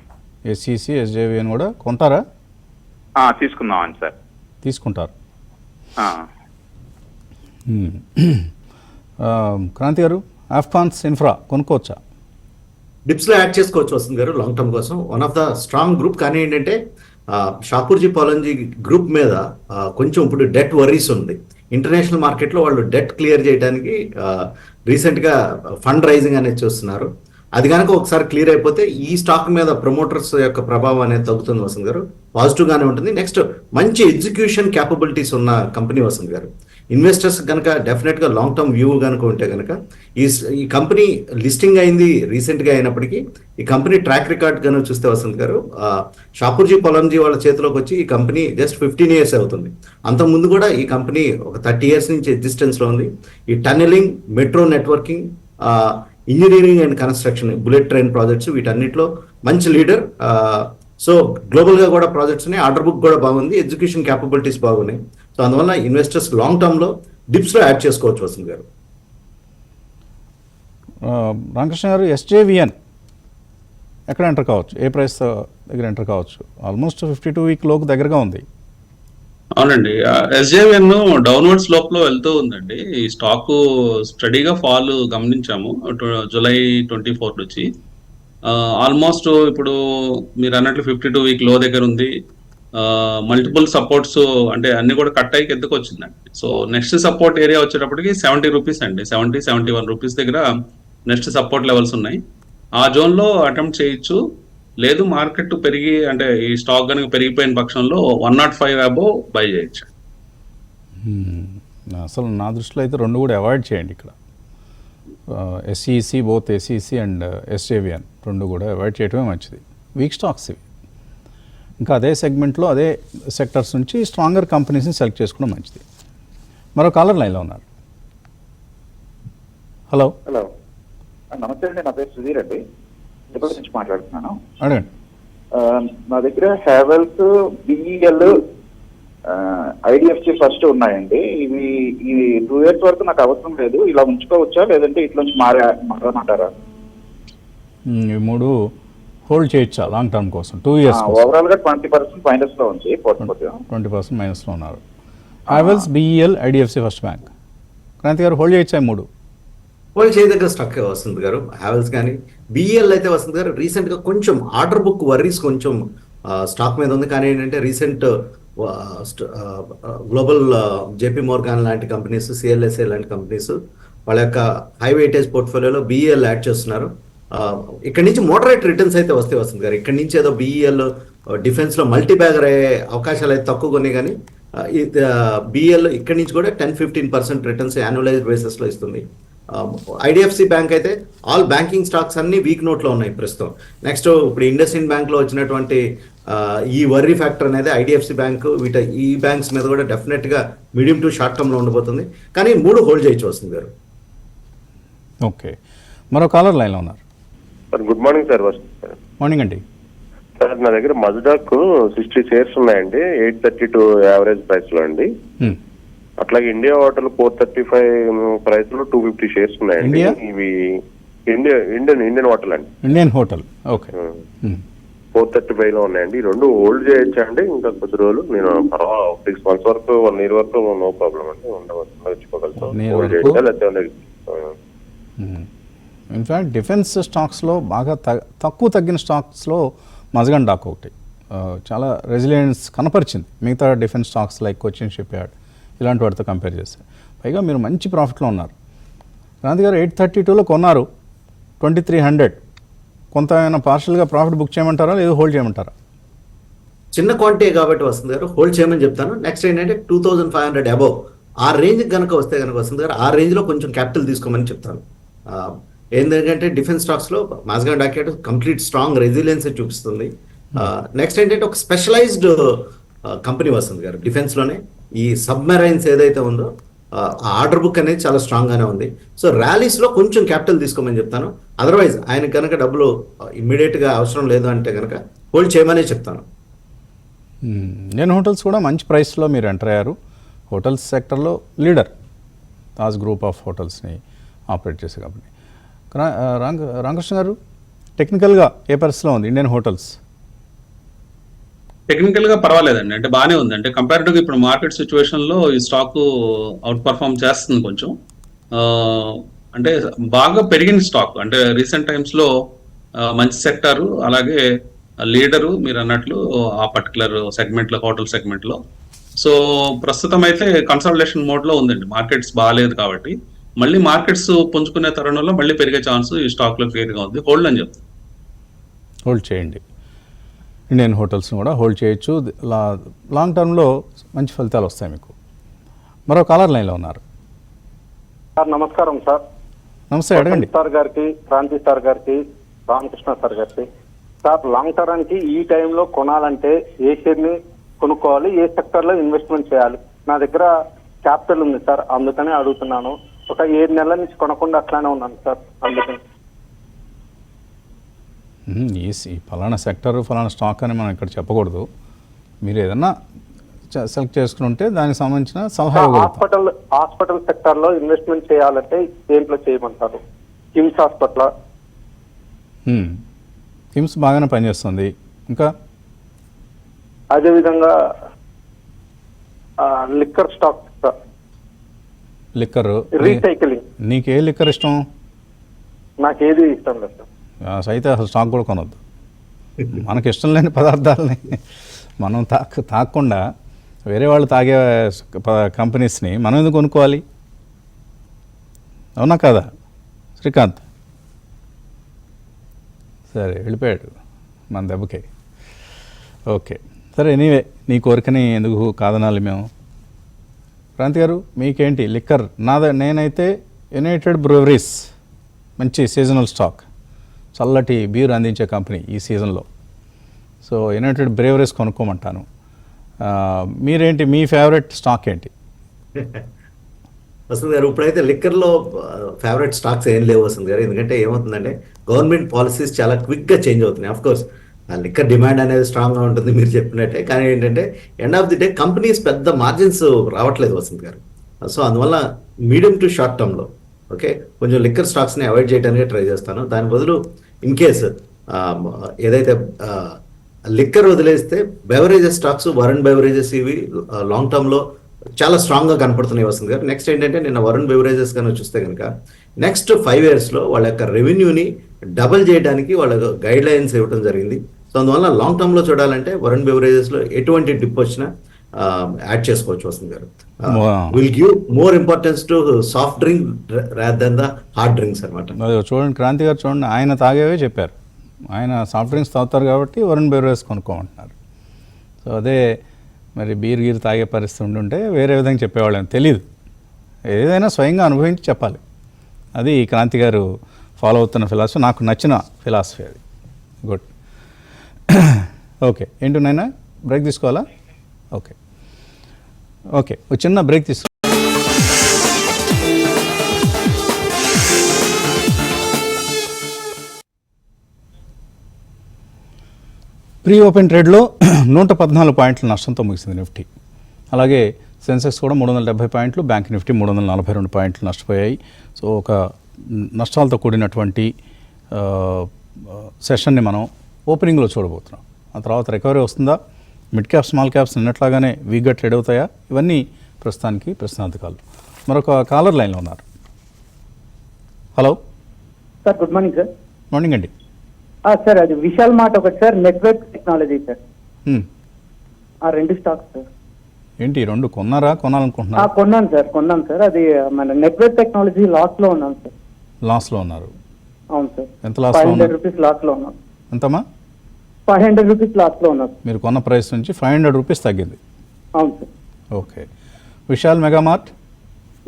ఎస్సిసి, ఎస్జేవిఎన్ కూడా కొంటారా? తీసుకుందామని సార్. తీసుకుంటారు. క్రాంతి గారు, ఆఫ్కాన్స్ ఇన్ఫ్రా కొనుక్కోవచ్చా? డిప్స్లో యాడ్ చేసుకోవచ్చు వస్తుంది గారు లాంగ్ టర్మ్ కోసం. One of the strong group. కానీ ఏంటంటే షాపూర్జీ పలోన్జీ గ్రూప్ మీద కొంచెం ఇప్పుడు డెట్ వర్రీస్ ఉంది. ఇంటర్నేషనల్ మార్కెట్లో వాళ్ళు డెట్ క్లియర్ చేయడానికి రీసెంట్గా ఫండ్ రైజింగ్ అనేది చూస్తున్నారు. అది కనుక ఒకసారి క్లియర్ అయిపోతే ఈ స్టాక్ మీద ప్రమోటర్స్ యొక్క ప్రభావం అనేది తగ్గుతుంది వసంత్ గారు. పాజిటివ్గానే ఉంటుంది. నెక్స్ట్ మంచి ఎగ్జిక్యూషన్ క్యాపబిలిటీస్ ఉన్న కంపెనీ వసంత్ గారు. ఇన్వెస్టర్స్ కనుక డెఫినెట్గా లాంగ్ టర్మ్ వ్యూ కనుక ఉంటే కనుక ఈ కంపెనీ లిస్టింగ్ అయింది రీసెంట్గా అయినప్పటికీ ఈ కంపెనీ ట్రాక్ రికార్డ్ కనుక చూస్తే వసంత్ గారు, షాపూర్జీ పలోన్జీ వాళ్ళ చేతిలోకి వచ్చి ఈ కంపెనీ జస్ట్ 15 years అవుతుంది. అంతకుముందు కూడా ఈ కంపెనీ ఒక 30 years నుంచి ఎగ్జిస్టెన్స్లో ఉంది. ఈ tunnelling, metro networking, engineering and construction, bullet train projects, వీటన్నిటిలో మంచి లీడర్. సో గ్లోబల్గా కూడా ప్రాజెక్ట్స్ ఉన్నాయి. ఆర్డర్ బుక్ కూడా బాగుంది. ఎగ్జిక్యూషన్ క్యాపబిలిటీస్ బాగున్నాయి. సో అందువల్ల ఇన్వెస్టర్స్ లాంగ్ టర్మ్లో డిప్స్లో యాడ్ చేసుకోవచ్చు వసంత్ గారు. రామకృష్ణ గారు, ఎస్జేవిఎన్ ఎక్కడ ఎంటర్ కావచ్చు? ఏ ప్రైస్ దగ్గర ఎంటర్ కావచ్చు? ఆల్మోస్ట్ 52-week లోకి దగ్గరగా ఉంది. అవునండి, ఎస్జేవిఎన్ డౌన్వర్డ్ స్లోప్ లో వెళ్తూ ఉందండి. ఈ స్టాక్ స్టడీగా ఫాల్ గమనించాము జూలై 24 నుంచి. ఆల్మోస్ట్ ఇప్పుడు మీరు అన్నట్లు 52-week లో దగ్గర ఉంది. మల్టిపుల్ సపోర్ట్స్ అంటే అన్ని కూడా కట్ అయ్యి కిందకు వచ్చిందండి. సో నెక్స్ట్ సపోర్ట్ ఏరియా వచ్చేటప్పటికి 70 రూపీస్ అండి. 70-71 రూపీస్ దగ్గర నెక్స్ట్ సపోర్ట్ లెవెల్స్ ఉన్నాయి. ఆ జోన్ లో అటెంప్ట్ చేయొచ్చు. లేదు మార్కెట్ పెరిగి అంటే ఈ స్టాక్ కనుక పెరిగిపోయిన పక్షంలో 105 అబోవ్ బై చేయొచ్చు. అసలు నా దృష్టిలో అయితే రెండు కూడా అవాయిడ్ చేయండి ఇక్కడ. SEC, both SEC and SJVN రెండు కూడా అవాయిడ్ చేయడమే మంచిది. వీక్ స్టాక్స్ ఇవి. ఇంకా అదే సెగ్మెంట్లో అదే సెక్టర్స్ నుంచి స్ట్రాంగర్ కంపెనీస్ని సెలెక్ట్ చేసుకోవడం మంచిది. మరో కాలర్ లైన్లో ఉన్నారు. హలో. హలో, నమస్తే అండి. నా పేరు సుధీర్ అండి, తిరుపతి నుంచి మాట్లాడుతున్నాను. అడగండి. నా దగ్గర హ్యావెల్స్, బిఈఎల్, ఐడిఎఫ్సి ఫస్ట్ ఉన్నాయండి. ఈ 2 years వరకు నాకు అవసరం లేదు. ఇలా ఉంచుకోవచ్చా, లేదంటే ఇట్లా నుంచి మారమంటారా? ఈ మూడు హోల్డ్ చేయొచ్చా లాంగ్ టర్మ్ కోసం? 2 years ఓవరాల్ గా 20% మైనస్ లో ఉంది పోర్ట్ఫోలియో. 20% మైనస్లో ఉన్నారు. Havells, BEL, IDFC first bank. Kranthi గారు, హోల్డ్ చేయొచ్చా మూడు? హోల్డ్ చేయదగ్గర స్టాక్ వసంత్ గారు. హ్యావెల్స్ కానీ బిఈఎల్ అయితే వసంత్ గారు రీసెంట్గా కొంచెం ఆర్డర్ బుక్ వర్రీస్ కొంచెం స్టాక్ మీద ఉంది. కానీ ఏంటంటే రీసెంట్ గ్లోబల్ జేపీ మోర్గాన్ లాంటి కంపెనీస్, సిఎల్ఎస్ఏ లాంటి కంపెనీస్ వాళ్ళ యొక్క హై వెయిటేజ్ పోర్ట్ఫోలియోలో బిఈఎల్ యాడ్ చేస్తున్నారు. ఇక్కడ నుంచి మోడరేట్ రిటర్న్స్ అయితే వస్తాయి వసంత్ గారు. ఇక్కడ నుంచి ఏదో బిఈఎల్ డిఫెన్స్లో మల్టీ బ్యాగర్ అయ్యే అవకాశాలు అయితే తక్కువ ఉన్నాయి. కానీ బిఈఎల్ ఇక్కడ నుంచి కూడా 10-15% రిటర్న్స్ యాన్యువలైజ్డ్ బేసిస్లో ఇస్తుంది. ఐడిఎఫ్సి బ్యాంక్ అయితే ఆల్ బ్యాంకింగ్ స్టాక్స్ అన్ని వీక్ నోట్లో ఉన్నాయి ప్రస్తుతం. నెక్స్ట్ ఇప్పుడు ఇండస్ఇండ్ బ్యాంక్లో వచ్చినటువంటి ఈ వర్రీ ఫ్యాక్టర్ అనేది ఐడిఎఫ్సి బ్యాంక్, ఈ బ్యాంక్స్ మీద కూడా డెఫినెట్గా మీడియం టు షార్ట్ టర్మ్లో ఉండబోతుంది. కానీ మూడు హోల్డ్ చేయొచ్చు వస్తుంది గారు. ఓకే, మరో కాలర్ లైన్లో ఉన్నారు. Sir good morning sir. Morning అండి. సార్ నా దగ్గర మజ్డాక్ 60 shares ఉన్నాయండి, 832 యావరేజ్ ప్రైస్ లో అండి. అట్లాగే ఇండియా హోటల్ 435 ప్రైస్ లో 250 shares ఉన్నాయండి. ఇవి ఇండియన్ హోటల్ అండి. Indian hotel, okay. 435 లో ఉన్నాయండి. ఈ రెండు హోల్డ్ చేయొచ్చా అండి? ఇంకా కొద్ది రోజులు నేను 6 months వరకు 1 year వరకు నో ప్రాబ్లం అండి, ఉండవచ్చుకోగలుగుతాం. ఇన్ఫ్యాక్ట్ డిఫెన్స్ స్టాక్స్లో బాగా తక్కువ తగ్గిన స్టాక్స్లో మజగాన్ డాక్ ఒకటి చాలా రెసిలియన్స్ కనపరిచింది మిగతా defence stocks like Cochin ship yard ఇలాంటి వాటితో కంపేర్ చేస్తే. పైగా మీరు మంచి ప్రాఫిట్లో ఉన్నారు. క్రాంతి గారు 832లో కొన్నారు, 2300. కొంత ఏమైనా పార్షల్గా ప్రాఫిట్ బుక్ చేయమంటారా, లేదు హోల్డ్ చేయమంటారా? చిన్న క్వాంటిటీ కాబట్టి వస్తుంది గారు, హోల్డ్ చేయమని చెప్తాను. నెక్స్ట్ ఏంటంటే 2500 అబోవ్ ఆ రేంజ్ కనుక వస్తే కనుక వస్తుంది గారు, ఆ రేంజ్లో కొంచెం క్యాపిటల్ తీసుకోమని చెప్తాను. ఏంటంటే డిఫెన్స్ స్టాక్స్లో Mazagon dock complete strong resilience చూపిస్తుంది. నెక్స్ట్ ఏంటంటే ఒక స్పెషలైజ్డ్ కంపెనీ వస్తుంది గారు డిఫెన్స్లోనే. ఈ సబ్మెరైన్స్ ఏదైతే ఉందో ఆ ఆర్డర్ బుక్ అనేది చాలా స్ట్రాంగ్గానే ఉంది. సో ర్యాలీస్లో కొంచెం క్యాపిటల్ తీసుకోమని చెప్తాను. అదర్వైజ్ ఆయన కనుక డబ్బులు ఇమ్మీడియట్గా అవసరం లేదు అంటే కనుక హోల్డ్ చేయమనే చెప్తాను. నేను హోటల్స్ కూడా మంచి ప్రైస్లో మీరు ఎంటర్ అయ్యారు. హోటల్స్ సెక్టర్లో లీడర్ తాజ్ గ్రూప్ ఆఫ్ హోటల్స్ని ఆపరేట్ చేసే కంపెనీ. రామకృష్ణ గారు, టెక్నికల్గా ఏ పరిస్థితిలో ఉంది ఇండియన్ హోటల్స్? టెక్నికల్ గా పర్వాలేదండి, అంటే బాగానే ఉంది. అంటే కంపారిటివ్గా ఇప్పుడు మార్కెట్ సిచ్యువేషన్ లో ఈ స్టాక్ అవుట్ పర్ఫార్మ్ చేస్తుంది కొంచెం. అంటే బాగా పెరిగిన స్టాక్, అంటే రీసెంట్ టైమ్స్ లో మంచి సెక్టారు, అలాగే లీడరు మీరు అన్నట్లు ఆ పర్టికులర్ సెగ్మెంట్ లో, హోటల్ సెగ్మెంట్ లో. సో ప్రస్తుతం అయితే కన్సల్టేషన్ మోడ్ లో ఉందండి, మార్కెట్స్ బాగాలేదు కాబట్టి. మళ్ళీ మార్కెట్స్ పుంజుకునే తరుణంలో మళ్ళీ పెరిగే ఛాన్స్ ఈ స్టాక్ లో క్లియర్ గా ఉంది. హోల్డ్ అని చెప్తాను. హోల్డ్ చేయండి. ఇండియన్ హోటల్స్ని కూడా హోల్డ్ చేయొచ్చు. లాంగ్ టర్మ్లో మంచి ఫలితాలు వస్తాయి మీకు. మరో కాలర్ లైన్లో ఉన్నారు. సార్ నమస్కారం సార్. నమస్తే, అడగండి. సార్ గారికి, క్రాంతి సార్ గారికి, రామకృష్ణ సార్ గారికి. సార్ లాంగ్ టర్మ్కి ఈ టైంలో కొనాలంటే ఏ షేర్ని కొనుక్కోవాలి, ఏ సెక్టర్లో ఇన్వెస్ట్మెంట్ చేయాలి? నా దగ్గర క్యాపిటల్ ఉంది సార్, అందుకనే అడుగుతున్నాను. ఒక 7 నెలల నుంచి కొనకుండా అట్లానే ఉన్నాను సార్, అందుకని. ఈ ఫలానా సెక్టర్, ఫలానా స్టాక్ అని మనం ఇక్కడ చెప్పకూడదు. మీరు ఏదన్నా సెలెక్ట్ చేసుకుని ఉంటే దానికి సంబంధించిన సలహా ఇవ్వగలుగుతాం. హాస్పిటల్ సెక్టర్ లో ఇన్వెస్ట్మెంట్ చేయాలంటే దేంట్లో చేయమంటారు? కిమ్స్ హాస్పిటల్. కిమ్స్ బాగానే పనిచేస్తుంది. ఇంకా అదేవిధంగా లిక్కర్ స్టాక్, లిక్కర్, రీసైక్లింగ్. నీకు ఏ లిక్కర్ ఇష్టం? నాకు ఏది ఇష్టం లేదు సార్. అయితే అసలు స్టాక్ కూడా కొనొద్దు. మనకి ఇష్టం లేని పదార్థాలని మనం తాగకుండా వేరే వాళ్ళు తాగే కంపెనీస్ని మనం ఎందుకు కొనుక్కోవాలి? అవునా కదా శ్రీకాంత్? సరే, వెళ్ళిపోయాడు మన దెబ్బకి. ఓకే, సరే, ఎనీవే నీ కోరికని ఎందుకు కాదనాలి మేము. క్రాంతి గారు, మీకేంటి లిక్కర్? నేనైతే యునైటెడ్ బ్రూవరీస్ మంచి సీజనల్ స్టాక్, చల్లటి బీర్ అందించే కంపెనీ ఈ సీజన్లో. సో యునైటెడ్ బ్రేవరీస్ కొనుక్కోమంటాను. మీరేంటి, మీ ఫేవరెట్ స్టాక్ ఏంటి? వసంత్ గారు, ఇప్పుడైతే లిక్కర్లో ఫేవరెట్ స్టాక్స్ ఏం లేవు వసంత్ గారు. ఎందుకంటే ఏమవుతుందంటే గవర్నమెంట్ పాలసీస్ చాలా క్విక్గా చేంజ్ అవుతున్నాయి. ఆఫ్ కోర్స్ లిక్కర్ డిమాండ్ అనేది స్ట్రాంగ్గా ఉంటుంది మీరు చెప్పినట్టే. కానీ ఏంటంటే end of the day companies పెద్ద మార్జిన్స్ రావట్లేదు వసంత్ గారు. సో అందువల్ల మీడియం టు షార్ట్ టర్మ్లో ఓకే కొంచెం లిక్కర్ స్టాక్స్ని అవాయిడ్ చేయడానికి ట్రై చేస్తాను. దాని బదులు ఇన్ కేస్ ఏదైతే లిక్కర్ వదిలేస్తే బెవరేజెస్ స్టాక్స్, వరుణ్ బెవరేజెస్, ఇవి లాంగ్ టర్మ్లో చాలా స్ట్రాంగ్గా కనపడుతున్నాయి వసంత్ గారు. నెక్స్ట్ ఏంటంటే నిన్న వరుణ్ బెవరేజెస్ కనుక చూస్తే కనుక నెక్స్ట్ 5 yearsలో వాళ్ళ యొక్క రెవెన్యూని డబల్ చేయడానికి వాళ్ళ గైడ్ లైన్స్ ఇవ్వడం జరిగింది. సో అందువల్ల లాంగ్ టర్మ్లో చూడాలంటే వరుణ్ బెవరేజెస్లో ఎటువంటి డిప్ వచ్చినా యాడ్ చేసుకోవచ్చు వసంత్ గారు. Will give more importance to soft drink rather than the hard drinks అనమాట. చూడండి క్రాంతి గారు, చూడండి, ఆయన తాగేవే చెప్పారు. ఆయన సాఫ్ట్ డ్రింక్స్ తాగుతారు కాబట్టి వరుణ్ బెవరేజెస్ కొనుక్కోమంటున్నారు. సో అదే మరి బీర్ గీర్ తాగే పరిస్థితి ఉండుంటే వేరే విధంగా చెప్పేవాళ్ళని తెలీదు. ఏదైనా స్వయంగా అనుభవించి చెప్పాలి. అది క్రాంతి గారు ఫాలో అవుతున్న ఫిలాసఫీ, నాకు నచ్చిన ఫిలాసఫీ అది. గుడ్. ఓకే, ఏంటి నాయనా, బ్రేక్ తీసుకోవాలా? ఓకే, ఒక చిన్న బ్రేక్ తీసుకో. ప్రీ ఓపెన్ ట్రేడ్లో 114 పాయింట్ల నష్టంతో ముగిసింది నిఫ్టీ. అలాగే సెన్సెక్స్ కూడా 370 పాయింట్లు, బ్యాంక్ నిఫ్టీ 342 పాయింట్లు నష్టపోయాయి. సో ఒక నష్టాలతో కూడినటువంటి సెషన్ని మనం ఓపెనింగ్లో చూడబోతున్నాం. ఆ తర్వాత రికవరీ వస్తుందా, మిడ్ క్యాప్ స్మాల్ క్యాప్స్ నిన్నట్లాగానే వీక్గా ట్రేడ్ అవుతాయా, ఇవన్నీ ప్రస్తుతానికి ప్రశ్నార్థకాలు. మరొక కాలర్ లైన్లో ఉన్నారు. Hello sir, good morning sir. Morning అండి. సార్, అది విశాల్ మార్ట్ ఒకటి సార్, నెట్వర్క్ టెక్నాలజీ సార్, ఆ 2 స్టాక్స్ సార్. ఏంటి 2 కొన్నారా, కొనాలనుకుంటున్నారా? కొన్నాను సార్. అది మన నెట్వర్క్ టెక్నాలజీ లాస్లో ఉన్నాను సార్. లాస్లో ఉన్నారు? అవును సార్. ఎంత లాస్లో? 500 రూపీస్ లాస్లో ఉన్నాను. ఎంతమ్మా? 500 రూపీస్ లాస్లో ఉన్నారు. మీరు కొన్న ప్రైస్ నుంచి 500 రూపీస్ తగ్గింది. అవును sir. Okay. Vishal mega mart?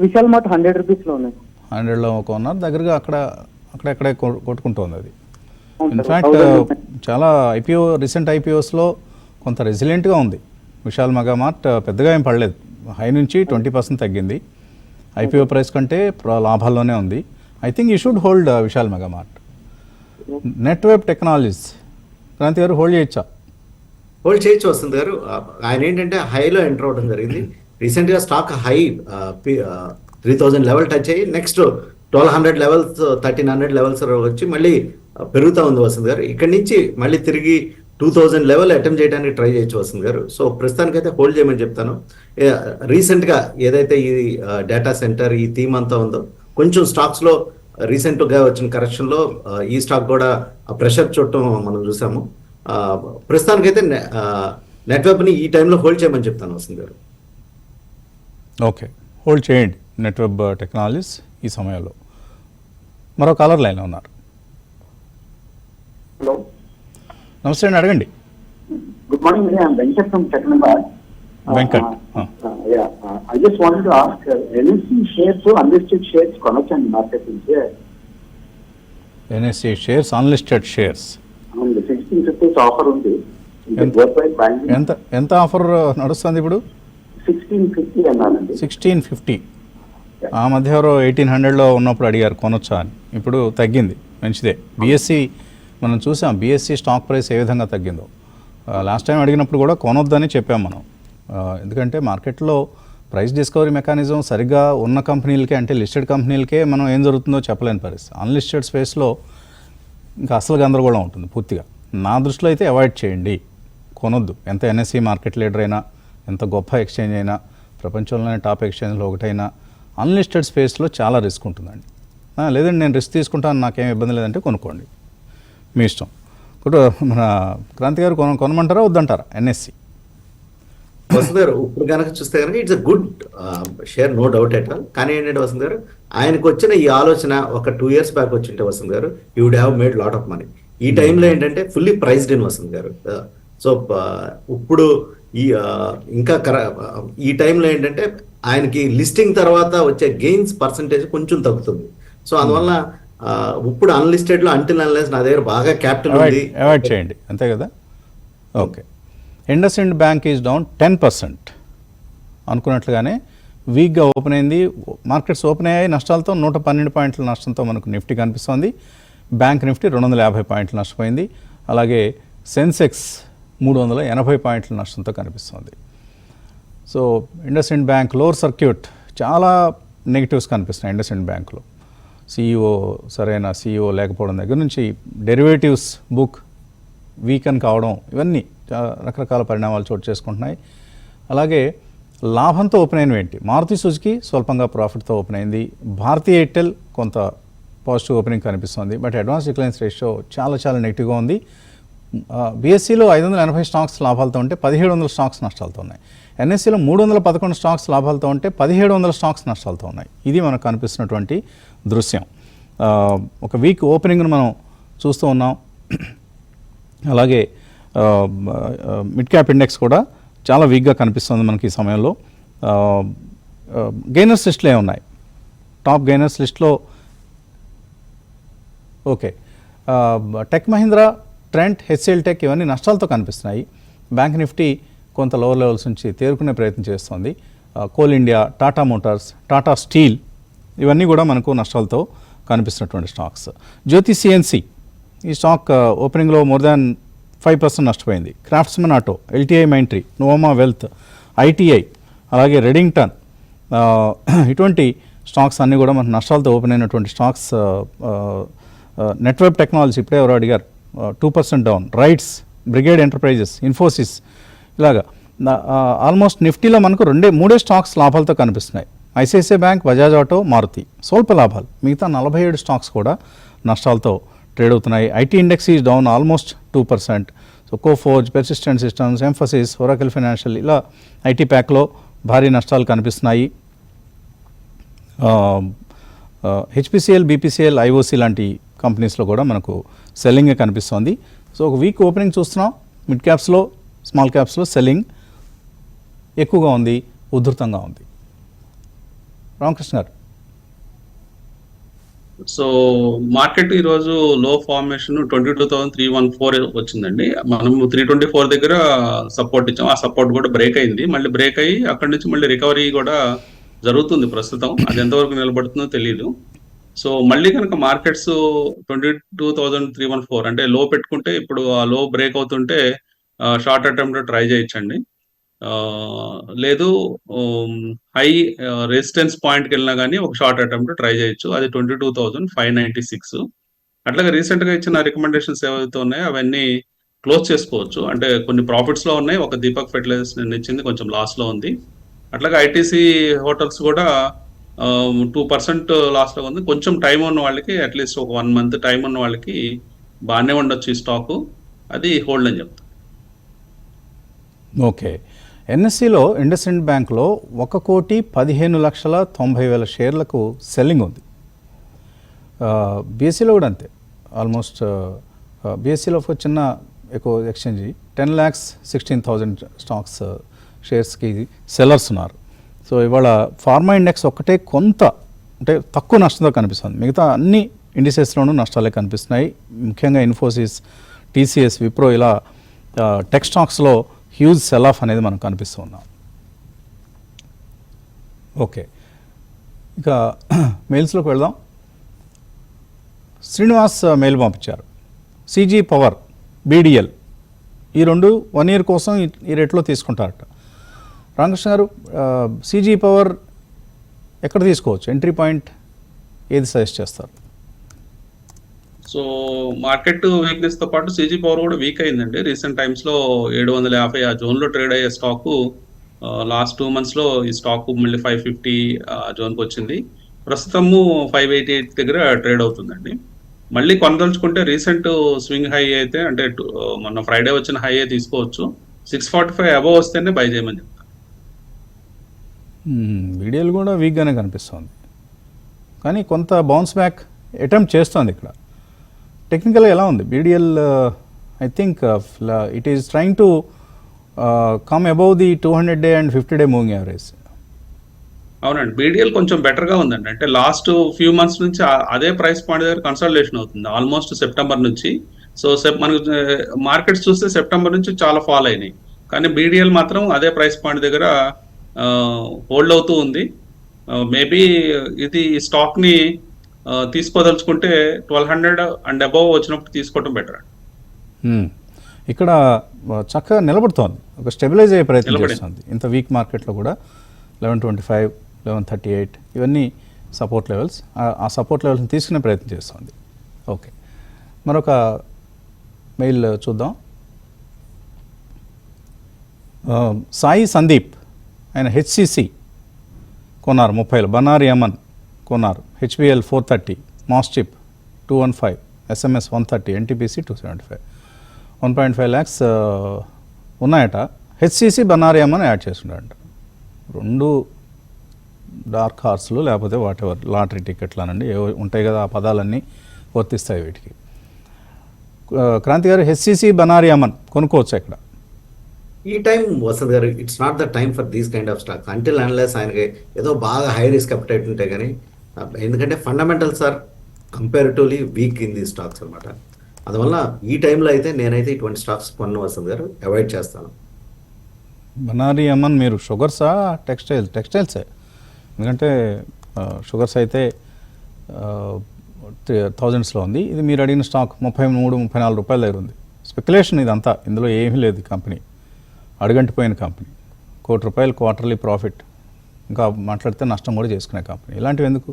Vishal mart 100 రూపీస్లో ఉన్నాయి. 100లో కొన్నారు, దగ్గరగా అక్కడెక్కడే కొట్టుకుంటుంది అది. ఇన్ఫ్యాక్ట్ చాలా రీసెంట్ ఐపీఓస్లో కొంత రెసిలియంట్గా ఉంది విశాల్ మెగా మార్ట్. పెద్దగా ఏం పడలేదు, హై నుంచి 20% తగ్గింది. ఐపీఓ ప్రైస్ కంటే లాభాల్లోనే ఉంది. I think you should hold Vishal Megamart. Netweb technologies Kranthi గారు హోల్డ్ చేయొచ్చా? హోల్డ్ చేయొచ్చు వస్తుంది గారు. ఆయన ఏంటంటే హైలో ఎంటర్ అవడం జరిగింది. రీసెంట్గా స్టాక్ హై 3000 లెవెల్ టచ్ అయ్యి నెక్స్ట్ 1200 లెవెల్స్ 1300 లెవెల్స్ వచ్చి మళ్ళీ పెరుగుతూ ఉంది వస్తుంది గారు. ఇక్కడి నుంచి మళ్ళీ తిరిగి 2000 లెవెల్ అటెంప్ట్ చేయడానికి ట్రై చేయొచ్చు వస్తుంది గారు. సో ప్రస్తుతానికైతే హోల్డ్ చేయమని చెప్తాను. రీసెంట్గా ఏదైతే ఈ డేటా సెంటర్ ఈ థీమ్ అంతా ఉందో కొంచెం స్టాక్స్లో రీసెంట్గా వచ్చిన కరెక్షన్లో ఈ స్టాక్ కూడా ప్రెషర్ చూడటం మనం చూసాము. ప్రస్తుతానికైతే నెట్వర్క్ని ఈ టైంలో హోల్డ్ చేయమని చెప్తాను వస్తుంది గారు. ఓకే, హోల్డ్ చేయండి నెట్వెబ్ టెక్నాలజీస్ ఈ సమయంలో. మరో కాలర్ లైన్లో ఉన్నారు. హలో, నమస్తే అండి, అడగండి. Good morning. I'm Venkat from second. Venkat, I just wanted to ask, NSE shares, unlisted shares కొనొచ్చండి మార్కెట్ నుంచి? NSE shares, unlisted shares 1650 offer ఉంది. ఎంత ఆఫర్ నడుస్తుంది ఇప్పుడు? 1650 అన్నానండి. 1650. ఆ మధ్య ఎవరో 1800లో ఉన్నప్పుడు అడిగారు కొనొచ్చా అని. ఇప్పుడు తగ్గింది, మంచిదే. బిఎస్సి మనం చూసాం, బిఎస్సి స్టాక్ ప్రైస్ ఏ విధంగా తగ్గిందో. లాస్ట్ టైం అడిగినప్పుడు కూడా కొనొద్దని చెప్పాం మనం. ఎందుకంటే మార్కెట్లో ప్రైస్ డిస్కవరీ మెకానిజం సరిగ్గా ఉన్న కంపెనీలకే, అంటే లిస్టెడ్ కంపెనీలకే మనం ఏం జరుగుతుందో చెప్పలేని పరిస్థితి. అన్లిస్టెడ్ స్పేస్లో ఇంకా అసలు గందరగోళం ఉంటుంది పూర్తిగా. నా దృష్టిలో అయితే అవాయిడ్ చేయండి, కొనొద్దు. ఎంత ఎన్ఎస్సి మార్కెట్ లీడర్ అయినా, ఎంత గొప్ప ఎక్స్చేంజ్ అయినా, ప్రపంచంలోనే టాప్ ఎక్స్చేంజ్లో ఒకటైనా అన్లిస్టెడ్ స్పేస్లో చాలా రిస్క్ ఉంటుందండి. లేదండి నేను రిస్క్ తీసుకుంటాను, నాకేం ఇబ్బంది లేదంటే కొనుక్కోండి, మీ ఇష్టం. ఇప్పుడు మన క్రాంతి గారు కొనమంటారా వద్దంటారా ఎన్ఎస్సి? వసంత్ గారు ఇప్పుడు కనుక చూస్తే కనుక it's a good share, no doubt at all. కానీ ఏంటంటే వసంత్ గారు, ఆయనకు వచ్చిన ఈ ఆలోచన ఒక 2 years బ్యాక్ వచ్చింటే వసంత్ గారు, you would have made lot of money. ఈ టైంలో ఏంటంటే ఫుల్లీ ప్రైస్డ్ ఇన్ వసంత్ గారు. సో ఇప్పుడు ఇంకా ఈ టైంలో ఏంటంటే ఆయనకి లిస్టింగ్ తర్వాత వచ్చే గెయిన్స్ పర్సంటేజ్ కొంచెం తగ్గుతుంది. సో అందువల్ల ఇప్పుడు అన్లిస్టెడ్లో అంటిల్ అన్లెస్ నా దగ్గర బాగా క్యాపిటల్ ఉంది, అవాయిడ్ చేయండి, అంతే కదా. Okay, IndusInd bank is down 10%. అనుకున్నట్లుగానే వీక్గా ఓపెన్ అయింది. మార్కెట్స్ ఓపెన్ అయ్యాయి నష్టాలతో. 112 పాయింట్ల నష్టంతో మనకు నిఫ్టీ కనిపిస్తోంది. బ్యాంక్ నిఫ్టీ 250 పాయింట్లు నష్టపోయింది. అలాగే సెన్సెక్స్ 380 పాయింట్ల నష్టంతో కనిపిస్తోంది. So IndusInd bank lower circuit, చాలా నెగిటివ్స్ కనిపిస్తున్నాయి ఇండస్ఇండ్ బ్యాంక్లో. సీఈఓ సరైన సీఈఓ లేకపోవడం దగ్గర నుంచి డెరివేటివ్స్ బుక్ వీకెన్ కావడం, ఇవన్నీ రకరకాల పరిణామాలు చోటు చేసుకుంటున్నాయి. అలాగే లాభంతో ఓపెన్ అయినవి ఏంటి? మారుతి సుజుకి స్వల్పంగా ప్రాఫిట్తో ఓపెన్ అయింది. భారతీ ఎయిర్టెల్ కొంత పాజిటివ్ ఓపెనింగ్ కనిపిస్తుంది, బట్ అడ్వాన్స్ డిక్లైన్స్ రేషియో చాలా నెగిటివ్గా ఉంది. బీఎస్సీలో 580 స్టాక్స్ లాభాలతో ఉంటే 1700 స్టాక్స్ నష్టాలతో ఉన్నాయి. ఎన్ఎస్సీలో 311 స్టాక్స్ లాభాలతో ఉంటే 1700 స్టాక్స్ నష్టాలతో ఉన్నాయి. ఇది మనకు కనిపిస్తున్నటువంటి దృశ్యం. ఒక వీక్ ఓపెనింగ్ను మనం చూస్తూ ఉన్నాం. అలాగే మిడ్ క్యాప్ ఇండెక్స్ కూడా చాలా వీక్గా కనిపిస్తుంది మనకి ఈ సమయంలో. గెయినర్స్ లిస్టులే ఉన్నాయి. టాప్ గెయినర్స్ లిస్ట్లో okay, Tech Mahindra, Trent, HCL Tech ఇవన్నీ నష్టాలతో కనిపిస్తున్నాయి. బ్యాంక్ నిఫ్టీ కొంత లోవర్ లెవెల్స్ నుంచి తేరుకునే ప్రయత్నం చేస్తోంది. Coal India, Tata Motors, Tata Steel ఇవన్నీ కూడా మనకు నష్టాలతో కనిపిస్తున్నటువంటి స్టాక్స్. జ్యోతి సిఎన్సి ఈ స్టాక్ ఓపెనింగ్లో మోర్ దాన్ 5% నష్టపోయింది. Craftsman Auto, LTI Mindtree, Nuvama Wealth, ITI, అలాగే రెడింగ్టన్, ఇటువంటి స్టాక్స్ అన్నీ కూడా మనకు నష్టాలతో ఓపెన్ అయినటువంటి స్టాక్స్. నెట్వెబ్ టెక్నాలజీ ఇప్పుడే ఎవరు అడిగారు, 2% down. RITES, Brigade Enterprises, Infosys, ఇలాగా ఆల్మోస్ట్ నిఫ్టీలో మనకు 3 స్టాక్స్ లాభాలతో కనిపిస్తున్నాయి. ICICI bank, Bajaj auto, Maruti స్వల్ప లాభాలు. మిగతా 47 స్టాక్స్ కూడా నష్టాలతో ట్రేడ్ అవుతున్నాయి. IT index is down almost 2%. So Coforge, Persistent Systems, Mphasis, Oracle Financial, ఇలా ఐటీ ప్యాక్లో భారీ నష్టాలు కనిపిస్తున్నాయి. హెచ్పిసిఎల్, బీపీసీఎల్, ఐఓసి లాంటి కంపెనీస్లో కూడా మనకు సెల్లింగే కనిపిస్తోంది. సో ఒక వీక్ ఓపెనింగ్ చూస్తున్నాం. మిడ్ క్యాప్స్లో, స్మాల్ క్యాప్స్లో సెల్లింగ్ ఎక్కువగా ఉంది, ఉధృతంగా ఉంది. రామకృష్ణ గారు. సో మార్కెట్ ఈరోజు లో ఫార్మేషన్ 22,314 వచ్చిందండి. మనం 324 దగ్గర సపోర్ట్ ఇచ్చాం. ఆ సపోర్ట్ కూడా బ్రేక్ అయింది. మళ్ళీ బ్రేక్ అయ్యి అక్కడి నుంచి మళ్ళీ రికవరీ కూడా జరుగుతుంది ప్రస్తుతం. అది ఎంతవరకు నిలబడుతుందో తెలియదు. సో మళ్ళీ కనుక మార్కెట్స్ 22,314 అంటే లో పెట్టుకుంటే ఇప్పుడు ఆ లో బ్రేక్ అవుతుంటే షార్ట్ అటెంప్ట్ ట్రై చేయొచ్చండి. లేదు హై రెసిస్టెన్స్ పాయింట్కి వెళ్ళినా కానీ ఒక షార్ట్ అటెంప్ట్ ట్రై చేయొచ్చు. అది 22,596. అట్లాగే రీసెంట్ గా ఇచ్చిన రికమెండేషన్స్ ఏవైతే ఉన్నాయో అవన్నీ క్లోజ్ చేసుకోవచ్చు. అంటే కొన్ని ప్రాఫిట్స్ లో ఉన్నాయి. ఒక దీపక్ ఫెర్టిలైజర్స్ నిన్న ఇచ్చింది కొంచెం లాస్ లో ఉంది. అట్లాగే ఐటీసీ హోటల్స్ కూడా 2% లాస్ లో ఉంది. కొంచెం టైం ఉన్న వాళ్ళకి అట్లీస్ట్ ఒక 1 month టైం ఉన్న వాళ్ళకి బాగానే ఉండొచ్చు ఈ స్టాక్. అది హోల్డ్ అని చెప్తాను. ఓకే. ఎన్ఎస్సిలో ఇండస్ఇండ్ బ్యాంక్లో 1,15,90,000 షేర్లకు సెల్లింగ్ ఉంది. బీఎస్సీలో కూడా అంతే. ఆల్మోస్ట్ బీఎస్సీలో ఒక చిన్న ఎక్కువ ఎక్స్చేంజ్ 10,16,000 స్టాక్స్ షేర్స్కి సెల్లర్స్ ఉన్నారు. సో ఇవాళ ఫార్మా ఇండెక్స్ ఒక్కటే కొంత అంటే తక్కువ నష్టంతో కనిపిస్తుంది. మిగతా అన్ని ఇండిసెస్లోనూ నష్టాలే కనిపిస్తున్నాయి. ముఖ్యంగా ఇన్ఫోసిస్, టీసీఎస్, విప్రో ఇలా టెక్ స్టాక్స్లో హ్యూజ్ సెల్ ఆఫ్ అనేది మనం కనిపిస్తూ ఉన్నాం. ఓకే, ఇక మెయిల్స్లోకి వెళ్దాం. శ్రీనివాస్ మెయిల్ పంపించారు. సీజీ పవర్, బీడిఎల్ ఈ రెండు 1 year కోసం ఈ రేట్లో తీసుకుంటారట. రామకృష్ణ గారు, సీజీ పవర్ ఎక్కడ తీసుకోవచ్చు? ఎంట్రీ పాయింట్ ఏది సజెస్ట్ చేస్తారు? సో మార్కెట్ వీక్నెస్ తో పాటు సీజీ పవర్ కూడా వీక్ అయిందండి. రీసెంట్ టైమ్స్ లో 750 ఆ జోన్ లో ట్రేడ్ అయ్యే స్టాక్ లాస్ట్ 2 months లో ఈ స్టాక్ మళ్ళీ 550 జోన్ కి వచ్చింది. ప్రస్తుతము 588 దగ్గర ట్రేడ్ అవుతుందండి. మళ్ళీ కొనదలుచుకుంటే రీసెంట్ స్వింగ్ హై అయితే అంటే మొన్న ఫ్రైడే వచ్చిన హై తీసుకోవచ్చు. 645 అబవ్ వస్తేనే బై చేయమని చెప్తాను. బీడిఎల్ కూడా వీక్గానే కనిపిస్తుంది, కానీ కొంత బౌన్స్ బ్యాక్ అటెంప్ట్ చేస్తుంది. ఇక్కడ టెక్నికల్గా ఎలా ఉంది BDL? I think it is trying to come above the 200-day and 50-day moving average. అవునండి, బీడిఎల్ కొంచెం బెటర్ గా ఉందండి. అంటే లాస్ట్ ఫ్యూ మంత్స్ నుంచి అదే ప్రైస్ పాయింట్ దగ్గర కన్సల్టేషన్ అవుతుంది ఆల్మోస్ట్ సెప్టెంబర్ నుంచి. సో మనకు మార్కెట్స్ చూస్తే సెప్టెంబర్ నుంచి చాలా ఫాల్ అయినాయి, కానీ బీడిఎల్ మాత్రం అదే ప్రైస్ పాయింట్ దగ్గర హోల్డ్ అవుతూ ఉంది. మేబీ ఇది స్టాక్ ని తీసుకోదలుచుకుంటే 1200 and అబౌవ్ వచ్చినప్పుడు తీసుకోవడం బెటర్. ఇక్కడ చక్కగా నిలబడుతోంది, ఒక స్టెబిలైజ్ అయ్యే ప్రయత్నం చేస్తుంది. ఇంత వీక్ మార్కెట్లో కూడా 1125, 1138 ఇవన్నీ సపోర్ట్ లెవెల్స్. ఆ సపోర్ట్ లెవెల్స్ని తీసుకునే ప్రయత్నం చేస్తుంది. ఓకే, మరొక మెయిల్ చూద్దాం. సాయి సందీప్, ఆయన హెచ్సిసి కొన్నారు 30, బనారి అమన్ కొన్నారు, HBL 430, MosChip 215, SMS 130, NTPC 275, 1.5 lakhs ఉన్నాయట. హెచ్సిసి, బనారి అమన్ యాడ్ చేస్తున్నాడంట. 2 డార్క్ హార్స్లు లేకపోతే వాట్ ఎవర్ లాటరీ టికెట్లు అనండి, ఏవో ఉంటాయి కదా, ఆ పదాలన్నీ వర్తిస్తాయి వీటికి. క్రాంతి గారు, హెచ్సిసి, బనారి అమన్ కొనుక్కోవచ్చు ఇక్కడ? ఈ టైం వసంత్ గారు, it's not the time for these kind of stocks until unless ఆయనకి ఏదో బాగా హై రిస్క్ అప్టైట్ ఉంటాయి. కానీ ఎందుకంటే fundamentals are comparatively weak in the stocks అనమాట. అందువల్ల ఈ టైంలో అయితే నేనైతే ఇటువంటి స్టాక్స్ కొన్న వసంత్ గారు అవాయిడ్ చేస్తాను. బనారి అమన్ మీరు షుగర్సా టెక్స్టైల్సే? ఎందుకంటే షుగర్స్ అయితే థౌజండ్స్లో ఉంది. ఇది మీరు అడిగిన స్టాక్ 33-34 రూపాయల దగ్గర ఉంది. స్పెక్యులేషన్ ఇదంతా, ఇందులో ఏమీ లేదు. కంపెనీ అడుగంటిపోయిన కంపెనీ, ₹1 క్వార్టర్లీ ప్రాఫిట్, ఇంకా మాట్లాడితే నష్టం కూడా చేసుకునే కంపెనీ. ఇలాంటివి ఎందుకు?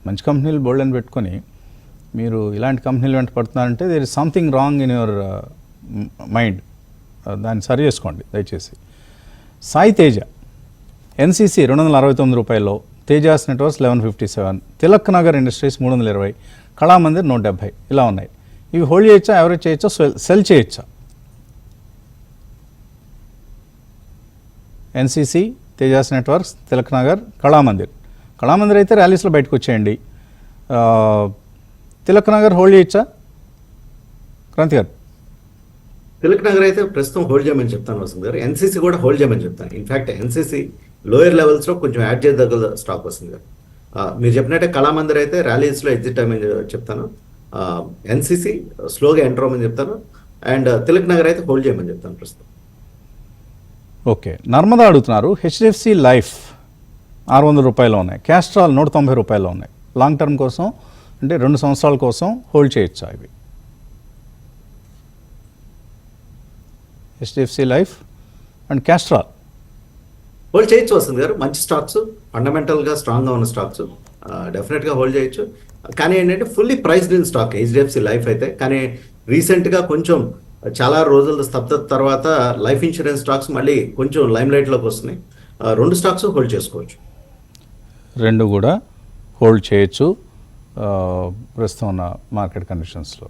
మంచి కంపెనీలు బోల్డ్ అని పెట్టుకొని మీరు ఇలాంటి కంపెనీలు వెంట పడుతున్నారంటే there is something wrong in your mind. దాన్ని సరి చేసుకోండి దయచేసి. సాయి తేజ, ఎన్సీసీ 269 రూపాయల్లో, తేజాస్ నెట్వర్క్స్ 1157, తిలక్ నగర్ ఇండస్ట్రీస్ 320, కళామందిర్ 170 ఇలా ఉన్నాయి. ఇవి హోల్డ్ చేయొచ్చా, యావరేజ్ చేయొచ్చా, సెల్ చేయొచ్చా? ఎన్సీసీ, తేజాస్ నెట్వర్క్స్, తిలక్ నగర్, కళామందిర్ అయితే ర్యాలీస్లో బయటకు వచ్చేయండి. తిలక్ నగర్ హోల్డ్ చేయొచ్చా క్రాంతి గారు? తిలక్ నగర్ అయితే ప్రస్తుతం హోల్డ్ చేయమని చెప్తాను వస్తుంది గారు. ఎన్సీసీ కూడా హోల్డ్ చేయమని చెప్తాను. ఇన్ఫాక్ట్ ఎన్సీసీ లోయర్ లెవెల్స్లో కొంచెం యాడ్ చేయదగ్గ స్టాక్ వస్తుంది గారు. మీరు చెప్పినట్టే కళామందిర్ అయితే ర్యాలీస్లో ఎగ్జిట్ అయ్యమని చెప్తాను. ఎన్సీసీ స్లోగా ఎంటర్ అవ్వమని చెప్తాను. అండ్ తిలక్ నగర్ అయితే హోల్డ్ చేయమని చెప్తాను ప్రస్తుతం. ఓకే, నర్మదా అడుగుతున్నారు, హెచ్డిఎఫ్సి లైఫ్ 600 రూపాయలు ఉన్నాయి. క్యాస్ట్రాల్ 190 రూపాయలు ఉన్నాయి. లాంగ్ టర్మ్ కోసం అంటే 2 సంవత్సరాల కోసం హోల్డ్ చేయొచ్చా ఇవి? HDFC life and Castrol hold చేయొచ్చు వస్తుంది గారు. మంచి స్టాక్స్, ఫండమెంటల్గా స్ట్రాంగ్గా ఉన్న స్టాక్స్ డెఫినెట్గా హోల్డ్ చేయొచ్చు. కానీ ఏంటంటే fully priced in stock HDFC life అయితే. కానీ రీసెంట్గా కొంచెం చాలా రోజుల స్తబ్దత తర్వాత లైఫ్ ఇన్సూరెన్స్ స్టాక్స్ మళ్ళీ కొంచెం లైమ్ లైట్లోకి వస్తున్నాయి. 2 స్టాక్స్ హోల్డ్ చేసుకోవచ్చు. 2 కూడా హోల్డ్ చేయొచ్చు ప్రస్తుతం ఉన్న మార్కెట్ కండిషన్స్లో.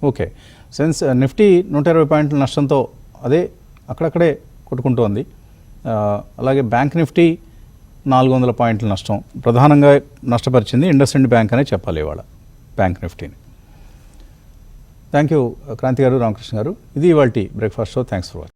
ఓకే, సెన్స్ నిఫ్టీ 120 పాయింట్ల నష్టంతో అదే అక్కడక్కడే కొట్టుకుంటోంది. అలాగే బ్యాంక్ నిఫ్టీ 400 పాయింట్ల నష్టం. ప్రధానంగా నష్టపరిచింది ఇండస్ఇండ్ బ్యాంక్ అనే చెప్పాలి ఇవాళ బ్యాంక్ నిఫ్టీని. థ్యాంక్ యూ క్రాంతి గారు, రామకృష్ణ గారు. ఇది ఇవాల్టి breakfast show. Thanks for watching.